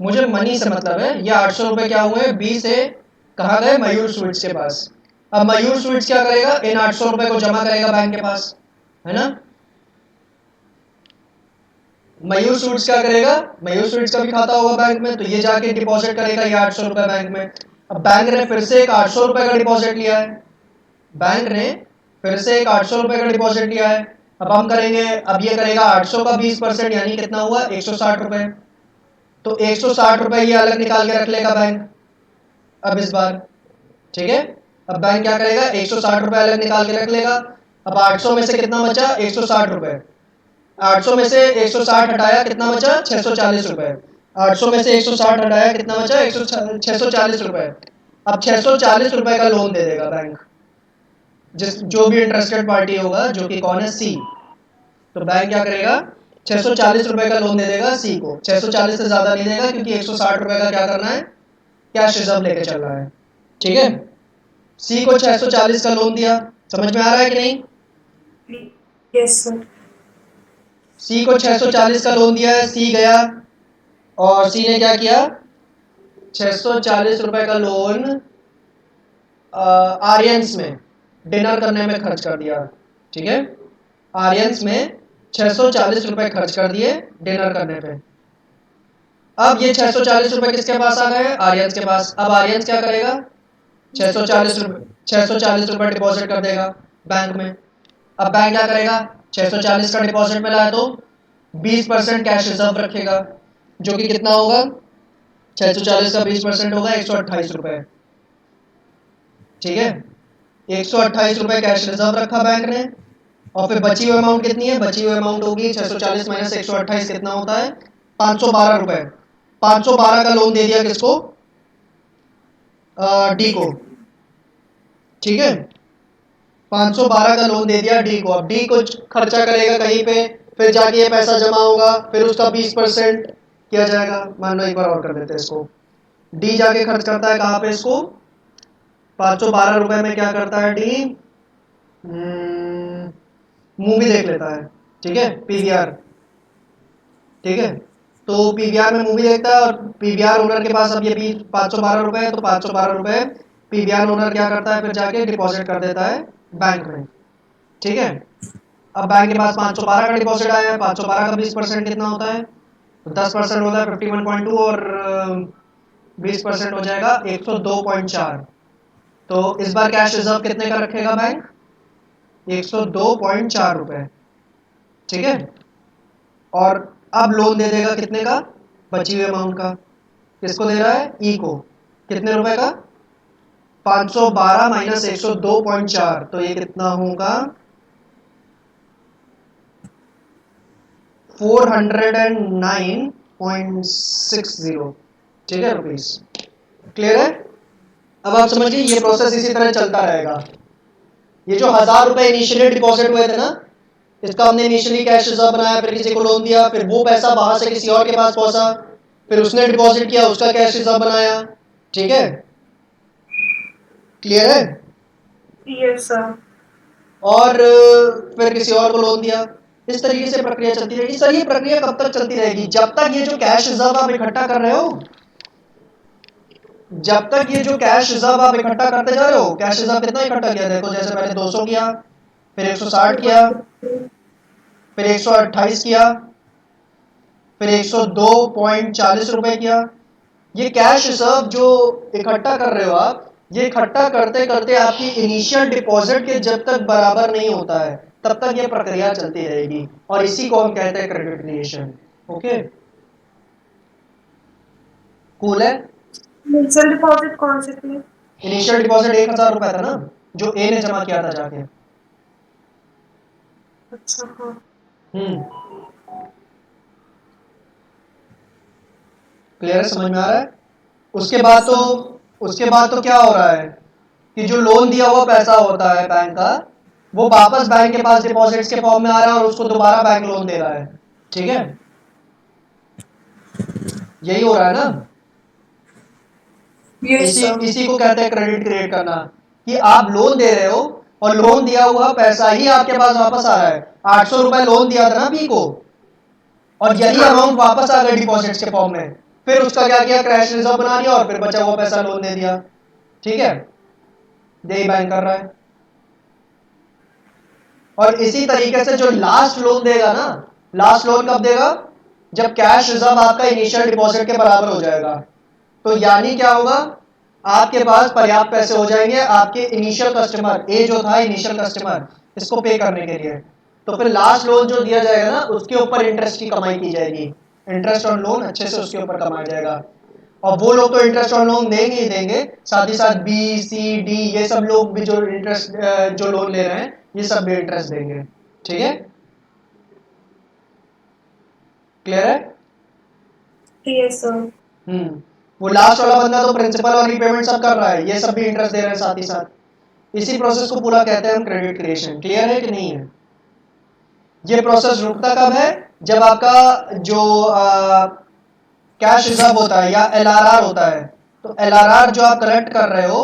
[SPEAKER 1] मुझे मनी से मतलब है। ये 800 रुपए क्या हुए, बी से कहाँ गए, मयूर स्वीट्स के पास। अब मयूर स्वीट्स क्या करेगा, इन 800 रुपए को जमा करेगा बैंक के पास, है ना। मयूर स्वीट्स क्या करेगा, मयूर स्वीट्स का भी खाता होगा बैंक में, तो ये जाके डिपॉजिट करेगा ये 800 रुपए बैंक में। अब बैंक ने फिर से एक 800 रुपए का डिपॉजिट लिया है, बैंक ने फिर से एक 800 रुपए का डिपॉजिट लिया है। अब हम करेंगे, अब ये करेगा 800 का 20%, यानी कितना हुआ, 160 रुपए। तो 160 रुपए ये अलग निकाल के रख लेगा बैंक अब इस बार, ठीक है। अब बैंक क्या करेगा, 160 रुपए अलग निकाल के रख लेगा। अब 800 में से कितना बचा, 160 रुपए। 800 में से 160 हटाया, कितना बचा, 640 रुपए। 800 में से 160 हटाया, कितना बचा, 640 रुपए। अब 640 रुपए का लोन दे देगा बैंक, जिस जो भी इंटरेस्टेड पार्टी होगा, जो कि कौन है, सी। तो बैंक क्या करेगा, 640 रुपए का लोन दे देगा सी को, 640 से ज्यादा नहीं देगा, क्योंकि 160 रुपए का क्या करना है, कैश रिजर्व लेके चल रहा है, ठीक है। सी को 640 का लोन दिया, समझ में आ रहा है कि नहीं।
[SPEAKER 2] Yes sir.
[SPEAKER 1] सी को 640 का लोन दिया है, सी गया और सी ने क्या किया, 640 रुपए का लोन आर्यंस में डिनर करने में खर्च कर दिया, ठीक है। आर्यंस में 640 रुपए खर्च कर दिए डिनर करने पे। अब ये 640 रुपए किसके पास आ गए, आर्यंस के पास। अब आर्यंस क्या करेगा, 640 रुपए डिपॉजिट कर देगा बैंक में। अब बैंक क्या करेगा, 640 का डिपॉजिट मिला है तो 20% कैश रिजर्व रखेगा, जो कि कितना होगा, 640 का 20% होगा 128 रुपए, ठीक है। 128 रुपए कैश रिजर्व रखा बैंक ने, और फिर बची हुई अमाउंट कितनी है, बची हुई अमाउंट होगी 640 माइनस 128, कितना होता है, 512 रुपए। 512 का लोन दे दिया किसको, डी को, ठीक है। 512 का लोन दे दिया डी को। अब डी कुछ खर्चा करेगा कहीं पे, फिर जाके ये पैसा जमा होगा, फिर उसका 20% किया जाएगा। मान लो एक बार और कर देते हैं इसको, डी जाके खर्च करता है कहाँ पे, इसको 512 रुपए में क्या करता है डी, मूवी देख लेता है, ठीक है, पीवीआर, ठीक है। तो पीवीआर में मूवी देखता है, और पीवीआर ओनर के पास अब ये 512 रुपए है, तो 512 रुपए पीवीआर ओनर क्या करता है, फिर जाके डिपॉजिट कर देता है बैंक में, ठीक है। अब बैंक के पास 512 का डिपॉजिट आया है, 512 का 20% कितना होता है, तो 10% होता है 51.2, और 20% हो जाएगा 102.4। तो इस बार कैश रिजर्व कितने का रखेगा बैंक, 102.4 रुपए, ठीक है। और अब लोन दे देगा कितने का, बची हुई अमाउंट का। किसको दे रहा है, ई को, कितने रुपए का, 512 माइनस 102.4, तो ये कितना होगा, 409.60, ठीक है, रुपीस। क्लियर है। अब आप समझिए ये प्रोसेस इसी तरह चलता रहेगा। ये जो 1000 रुपए इनिशियली डिपॉजिट हुए थे ना, इसका हमने इनिशियली कैश रिजर्व बनाया, फिर किसी को लोन दिया, फिर वो पैसा वहां से किसी और के पास पहुंचा, फिर उसने डिपॉजिट किया, उसका कैश रिजर्व बनाया, ठीक है। क्लियर है।
[SPEAKER 2] Yes sir.
[SPEAKER 1] और फिर किसी और को लोन दिया, इस तरीके से प्रक्रिया चलती रहेगी। सर ये प्रक्रिया कब तक चलती रहेगी, जब तक ये जो कैश रिजर्व आप इकट्ठा कर रहे हो, जब तक ये जो कैश रिजर्व आप इकट्ठा करते जा रहे हो। कैश रिजर्व कितना इकट्ठा किया, देखो जैसे पहले 200 किया, फिर 160 किया, फिर 128 किया, फिर 102.40 रुपए किया, ये कैश रिजर्व जो इकट्ठा कर रहे हो आप, ये इकट्ठा करते करते आपकी इनिशियल डिपॉजिट के जब तक बराबर नहीं होता है तब तक ये प्रक्रिया चलती रहेगी, और इसी को हम कहते हैं क्रेडिट क्रिएशन। ओके, कूल है।
[SPEAKER 2] इनिशियल डिपॉजिट कौन सी थी?
[SPEAKER 1] इनिशियल डिपॉजिट 1,000 रुपए था ना, जो ए ने जमा किया था जाके।
[SPEAKER 2] अच्छा हाँ।
[SPEAKER 1] क्लियर है, समझ में आ रहा है? उसके बाद तो क्या हो रहा है कि जो लोन दिया हुआ पैसा होता है बैंक का, वो वापस बैंक के पास डिपॉजिट्स के फॉर्म में आ रहा है और उसको दोबारा बैंक लोन दे रहा है। ठीक है, यही हो रहा है ना।
[SPEAKER 2] यस
[SPEAKER 1] इसी
[SPEAKER 2] सर।
[SPEAKER 1] इसी को कहते हैं क्रेडिट क्रिएट करना, कि आप लोन दे रहे हो और लोन दिया हुआ पैसा ही आपके पास वापस आ रहा है। 800 रुपए लोन दिया था ना बी को, और यही अमाउंट वापस आ गया डिपॉजिट्स के फॉर्म में। फिर उसका क्या किया, कैश रिजर्व बना दिया और फिर बचा हुआ पैसा लोन दे दिया। ठीक है, यही बैंक कर रहा है। और इसी तरीके से जो लास्ट लोन देगा ना, लास्ट लोन कब देगा, जब कैश रिजर्व आपका इनिशियल डिपॉजिट के बराबर हो जाएगा। तो यानी क्या होगा, आपके पास पर्याप्त पैसे हो जाएंगे आपके इनिशियल कस्टमर, ए जो था इनिशियल कस्टमर, इसको पे करने के लिए। तो फिर लास्ट लोन जो दिया जाएगा ना, उसके ऊपर इंटरेस्ट की कमाई की जाएगी। इंटरेस्ट ऑन लोन अच्छे से उसके ऊपर कमाया जाएगा। और वो लोग तो इंटरेस्ट ऑन लोन देंगे ही देंगे, साथ ही साथ बी सी डी ये सब लोग भी जो इंटरेस्ट जो लोन ले रहे हैं, ये सब भी इंटरेस्ट देंगे। ठीक है, क्लियर है?
[SPEAKER 2] Yes sir.
[SPEAKER 1] वो लास्ट वाला बंदा तो प्रिंसिपल और रीपेमेंट सब कर रहा है, ये सब भी इंटरेस्ट दे रहे हैं साथ ही साथ। इसी प्रोसेस को पूरा कहते हैं हम क्रेडिट क्रिएशन। क्लियर है कि नहीं है? ये प्रोसेस रुकता कब है, जब आपका जो कैश रिजर्व होता है या एलआरआर होता है, तो एलआरआर जो आप कलेक्ट कर रहे हो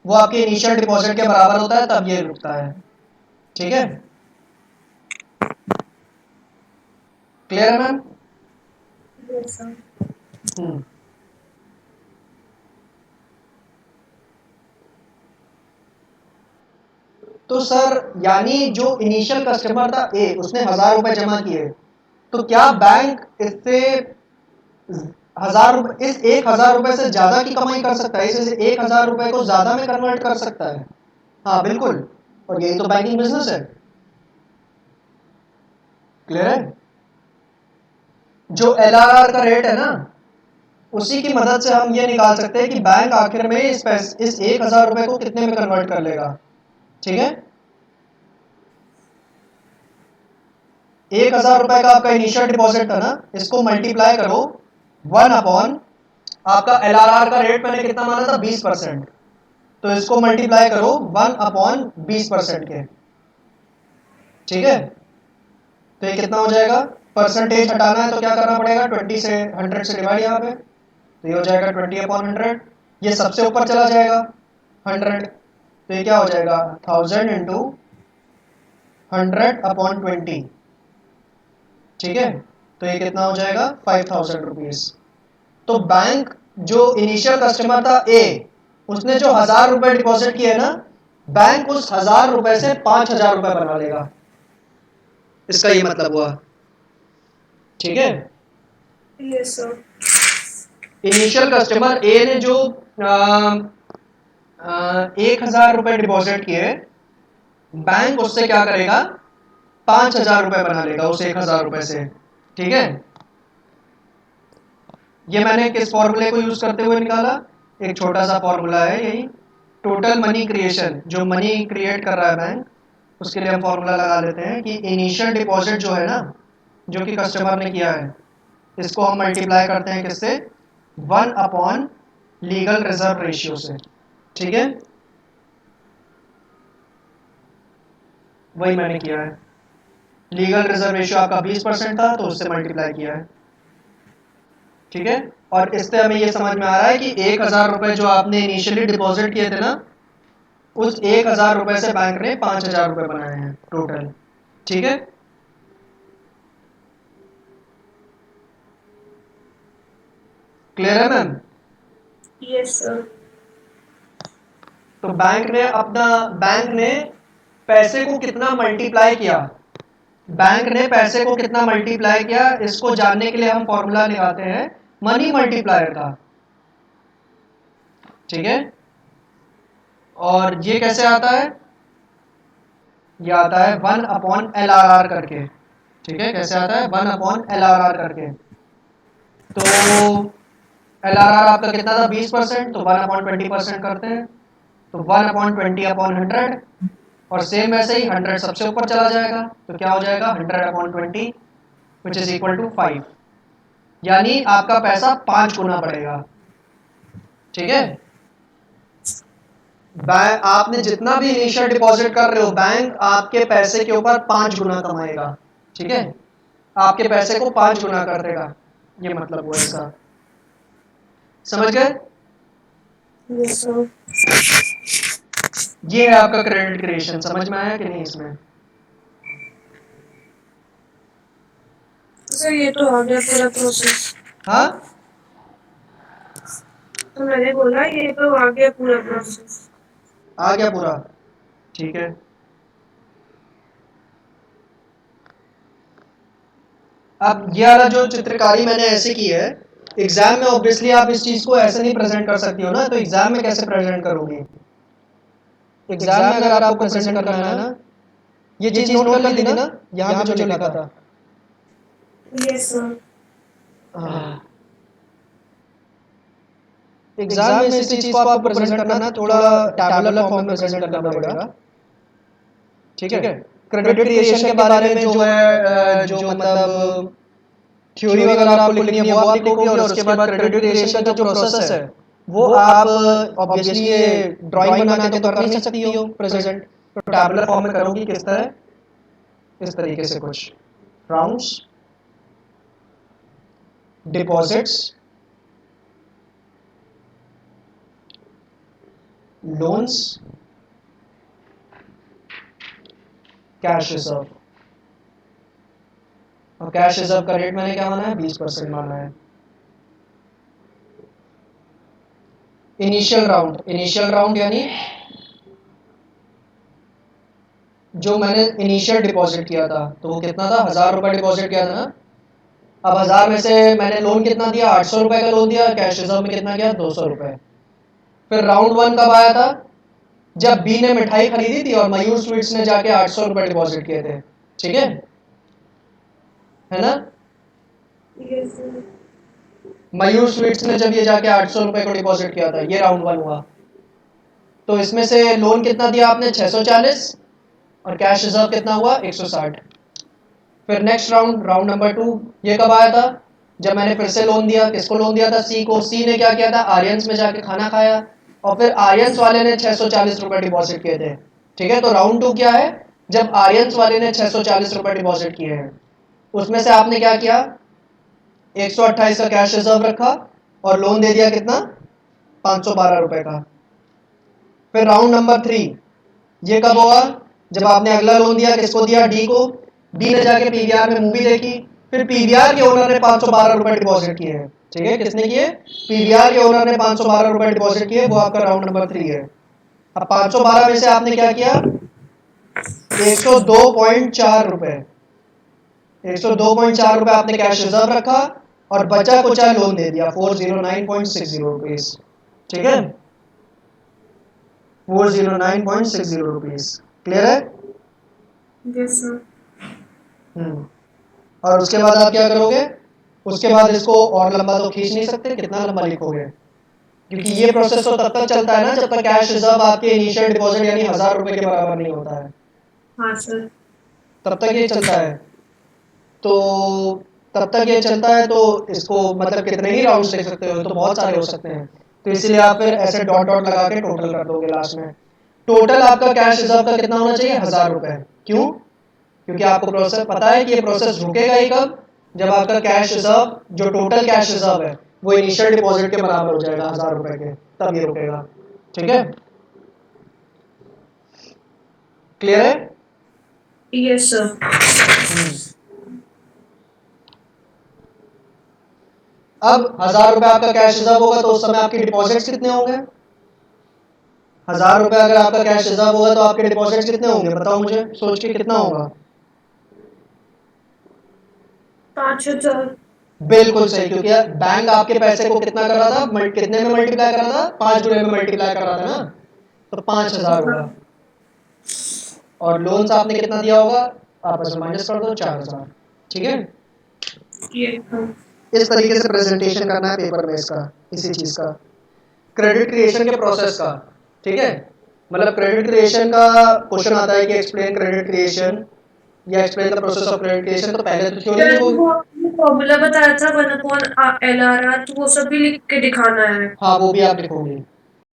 [SPEAKER 1] वो आपके इनिशियल डिपॉजिट के बराबर होता है, तब ये रुकता है। ठीक है, क्लियर है मैम?
[SPEAKER 2] Yes sir.
[SPEAKER 1] तो सर यानी जो इनिशियल कस्टमर था ए, उसने 1,000 रुपए जमा किए, तो क्या बैंक इससे 1,000 रुपए, इस 1,000 रुपए से ज्यादा की कमाई कर सकता है, इसे 1,000 रुपए को ज्यादा में कन्वर्ट कर सकता है? हाँ बिल्कुल, और यही तो बैंकिंग बिजनेस है। क्लियर है? जो एलआरआर का रेट है ना, उसी की मदद से हम ये निकाल सकते हैं कि बैंक आखिर में इस 1,000 रुपए को कितने में कन्वर्ट कर लेगा। ठीक है, 1,000 रुपए का आपका इनिशियल डिपॉजिट था ना, इसको मल्टीप्लाई करो 1 अपॉन आपका एलआरआर का रेट मैंने कितना माना था, 20%। तो इसको मल्टीप्लाई करो 1/20% के। ठीक है, तो ये कितना हो जाएगा, परसेंटेज हटाना है तो क्या करना पड़ेगा, 20 से 100 से डिवाइड यहाँ पे, तो ये हो जाएगा 20/100। ये सबसे ऊपर चला जाएगा 100, तो ये क्या हो जाएगा, 1000 इंटू 100/20। ठीक है, तो ये कितना हो जाएगा, 5,000 रुपीज। तो बैंक जो इनिशियल कस्टमर था ए, उसने जो 1,000 रुपए डिपॉजिट किए ना, बैंक उस 1,000 रुपए से 5,000 रुपए बना लेगा। इसका ये मतलब हुआ। ठीक है,
[SPEAKER 2] यस सर।
[SPEAKER 1] इनिशियल कस्टमर ए ने जो 1,000 रुपए डिपॉजिट किए, बैंक उससे क्या करेगा, 5,000 रुपए बना लेगा उस 1,000 रुपए से। ठीक है, ये मैंने किस फॉर्मूले को यूज करते हुए निकाला, एक छोटा सा फॉर्मूला है यही, टोटल मनी क्रिएशन, जो मनी क्रिएट कर रहा है बैंक, उसके लिए हम फॉर्मूला लगा लेते हैं कि इनिशियल डिपॉजिट जो है ना, जो कि कस्टमर ने किया है, इसको हम मल्टीप्लाई करते हैं किससे, 1 अपॉन लीगल रिजर्व रेशियो से। ठीक है, वही मैंने किया है। लीगल रिजर्व रेशियो आपका 20% था, तो उससे मल्टीप्लाई किया है। ठीक है, और इससे हमें ये समझ में आ रहा है कि 1,000 रुपए जो आपने इनिशियली डिपॉजिट किए थे ना, उस 1,000 रुपए से बैंक ने 5,000 रुपए बनाए हैं टोटल। ठीक है, क्लियर है मैम?
[SPEAKER 2] Yes sir.
[SPEAKER 1] तो बैंक ने पैसे को कितना मल्टीप्लाई किया, बैंक ने पैसे को कितना मल्टीप्लाई किया, इसको जानने के लिए हम फॉर्मूला निकालते हैं मनी मल्टीप्लायर का। ठीक है। और ये कैसे आता है, ये आता है 1/LRR करके, ठीक है। कैसे आता है, 1/LRR करके। तो LRR आपका कितना था, 20%, तो 1/20% करते हैं, तो 1/20/100, और सेम वैसे ही 100 सबसे ऊपर चला जाएगा, तो क्या हो जाएगा 100/20 विच इज इक्वल टू 5, यानी आपका पैसा 5 गुना बढ़ेगा, ठीक है। बैंक, आपने जितना भी इनिशियल डिपॉजिट कर रहे हो, बैंक आपके पैसे के ऊपर 5 गुना कमाएगा, ठीक है। आपके पैसे को 5 गुना कर देगा, ये मतलब हुआ इसका, समझ गए।
[SPEAKER 2] Yes, sir.
[SPEAKER 1] ये है आपका क्रेडिट क्रिएशन, समझ में आया कि नहीं इसमें।
[SPEAKER 2] सर ये तो आ गया पूरा प्रोसेस।
[SPEAKER 1] हाँ,
[SPEAKER 2] तो मैंने बोला ये तो आ गया पूरा प्रोसेस।
[SPEAKER 1] आ गया पूरा, ठीक है। अब ये वाला जो चित्रकारी मैंने ऐसे की है, एग्जाम में ऑब्वियसली आप इस चीज को ऐसे नहीं प्रेजेंट कर सकती हो ना, तो एग्जाम में कैसे प्रेजेंट करोगी। एग्जाम में अगर आपको प्रेजेंट करना है ना, ये चीज नोट कर ली थी ना, यहाँ पे जो लिखा था।
[SPEAKER 2] Yes sir.
[SPEAKER 1] हाँ, एग्जाम में इस चीज को आपको प्रेजेंट करना थोड़ा टैबुलर फॉर्म में प्रेजेंट करना पड़ेगा, ठीक है। क्रेडिट क्रिएशन के बारे में जो है जो मतलब थ्योरी वगैरह आपको लिखनी है वो आप लिखोगे, और उसके बाद क्रेडिट क्रिएशन का जो प्रोसेस है वो आप ऑब्वियसली ये ड्राइंग बना के तो कर नहीं सकती हो प्रेजेंट, तो टैबुलर फॉर्म में करोगी किस तरह, इस तरीके से कुछ rounds, deposits, loans, cash reserve. और कैश रिजर्व का रेट मैंने क्या माना है, 20% माना है। इनिशियल राउंड यानी जो मैंने इनिशियल डिपॉजिट किया था, तो वो कितना था, 1000 रुपए डिपॉजिट किया था ना। अब 1000 में से मैंने लोन कितना दिया, 800 रुपए का लोन दिया, कैश रिजर्व में कितना गया, 200 रुपए। फिर राउंड 1 कब आया था, जब बी ने मिठाई खरीदी थी और मयूर स्वीट्स ने जाके 800 रुपए डिपॉजिट किए थे, ठीक है ना।
[SPEAKER 2] Yes sir.
[SPEAKER 1] मयूर स्वीट्स ने जब ये जाके 800 रुपए को डिपॉजिट किया था, ये राउंड 1 हुआ। तो इसमें से लोन कितना दिया आपने, 640, और कैश रिजर्व कितना हुआ, 160। फिर नेक्स्ट राउंड नंबर 2, ये कब आया था, जब मैंने फिर से लोन दिया, किसको लोन दिया था, सी को। सी ने क्या किया था, आर्यंस में जाके खाना खाया, और फिर आर्यंस वाले ने 640 रुपए डिपॉजिट किए थे, ठीक है। तो राउंड 2 क्या है, जब आर्यंस वाले ने 640 रुपए डिपॉजिट किए हैं, उसमें से आपने क्या किया, 128 का कैश रिजर्व रखा और लोन दे दिया कितना, 512 रुपए का। फिर राउंड नंबर 3, ये कब हुआ, जब आपने अगला लोन दिया, किसको दिया, डी को। डी ने जाके पीवीआर में मूवी देखी, फिर पीवीआर के ओनर ने 512 रुपए डिपॉजिट किए हैं, ठीक है। किसने किए, पीवीआर के ओनर ने 512 रुपए डिपॉजिट किए, वो आपका राउंड नंबर 3 है। अब 512 में से आपने क्या किया, 102.4 रुपए, 102.4 रुपए आपने कैश रिजर्व रखा, और बचा कुचा लोन दे दिया 409.60 रुपीज, ठीक है। 409.60 रुपीज, क्लियर है।
[SPEAKER 2] Yes sir.
[SPEAKER 1] और उसके बाद आप क्या करोगे, उसके बाद इसको और लंबा तो खींच नहीं सकते, कितना लंबा लिखोगे, क्योंकि ये प्रोसेस तो तब तक चलता है ना जब तक कैश रिजर्व आपके इनिशियल डिपॉजिट यानी 1000 रुपए के बराबर नहीं होता है,
[SPEAKER 2] हाँ सर।
[SPEAKER 1] तब तक ये चलता है। तो तब तक ये चलता है, तो इसको मतलब कितने ही राउंड्स लिख सकते हो, तो बहुत सारे हो सकते हैं। तो इसलिए आप फिर ऐसे डॉट डॉट लगा के टोटल कर दोगे लास्ट में। टोटल आपका कैश रिजर्व का कितना होना चाहिए, 1000 रुपए। क्यों, क्योंकि आपको प्रोसेस पता है कि ये प्रोसेस रुकेगा ही कब, जब आपका कैश रिजर्व, जो टोटल कैश रिजर्व है वो इनिशियल डिपॉजिट के बराबर हो जाएगा 1000 रुपए के, तब ये रुकेगा, ठीक है। क्लियर है।
[SPEAKER 2] Yes sir.
[SPEAKER 1] अब 1000 रुपए आपका कैश रिजर्व होगा, तो उस समय आपके डिपॉजिट्स कितने होंगे, 1000 रुपए अगर आपका कैश रिजर्व होगा तो आपके डिपॉजिट्स कितने होंगे, बताओ मुझे सोच के, कितना होगा।
[SPEAKER 2] 5000।
[SPEAKER 1] बिल्कुल सही, क्योंकि बैंक आपके पैसे को कितना कर रहा था, कितने में मल्टीप्लाई कर रहा था, 5 गुणे में मल्टीप्लाई कर रहा था ना, तो 5000 होगा। और लोन्स आपने कितना दिया होगा, आपस में माइनस कर दो, 4000। ठीक है, इस तरीके से प्रेजेंटेशन करना है पेपर में इसका, इसी चीज का, क्रेडिट क्रिएशन के प्रोसेस का। ठीक है, मतलब क्रेडिट क्रिएशन का क्वेश्चन आता है कि एक्सप्लेन क्रेडिट क्रिएशन या explain the process of credit creation, तो पहले तो थ्योरी लिखोगे।
[SPEAKER 2] फॉर्मूला बताया था 1/LRR, तो वो सब भी लिख के दिखाना है।
[SPEAKER 1] हाँ, वो भी आप लिखोगे।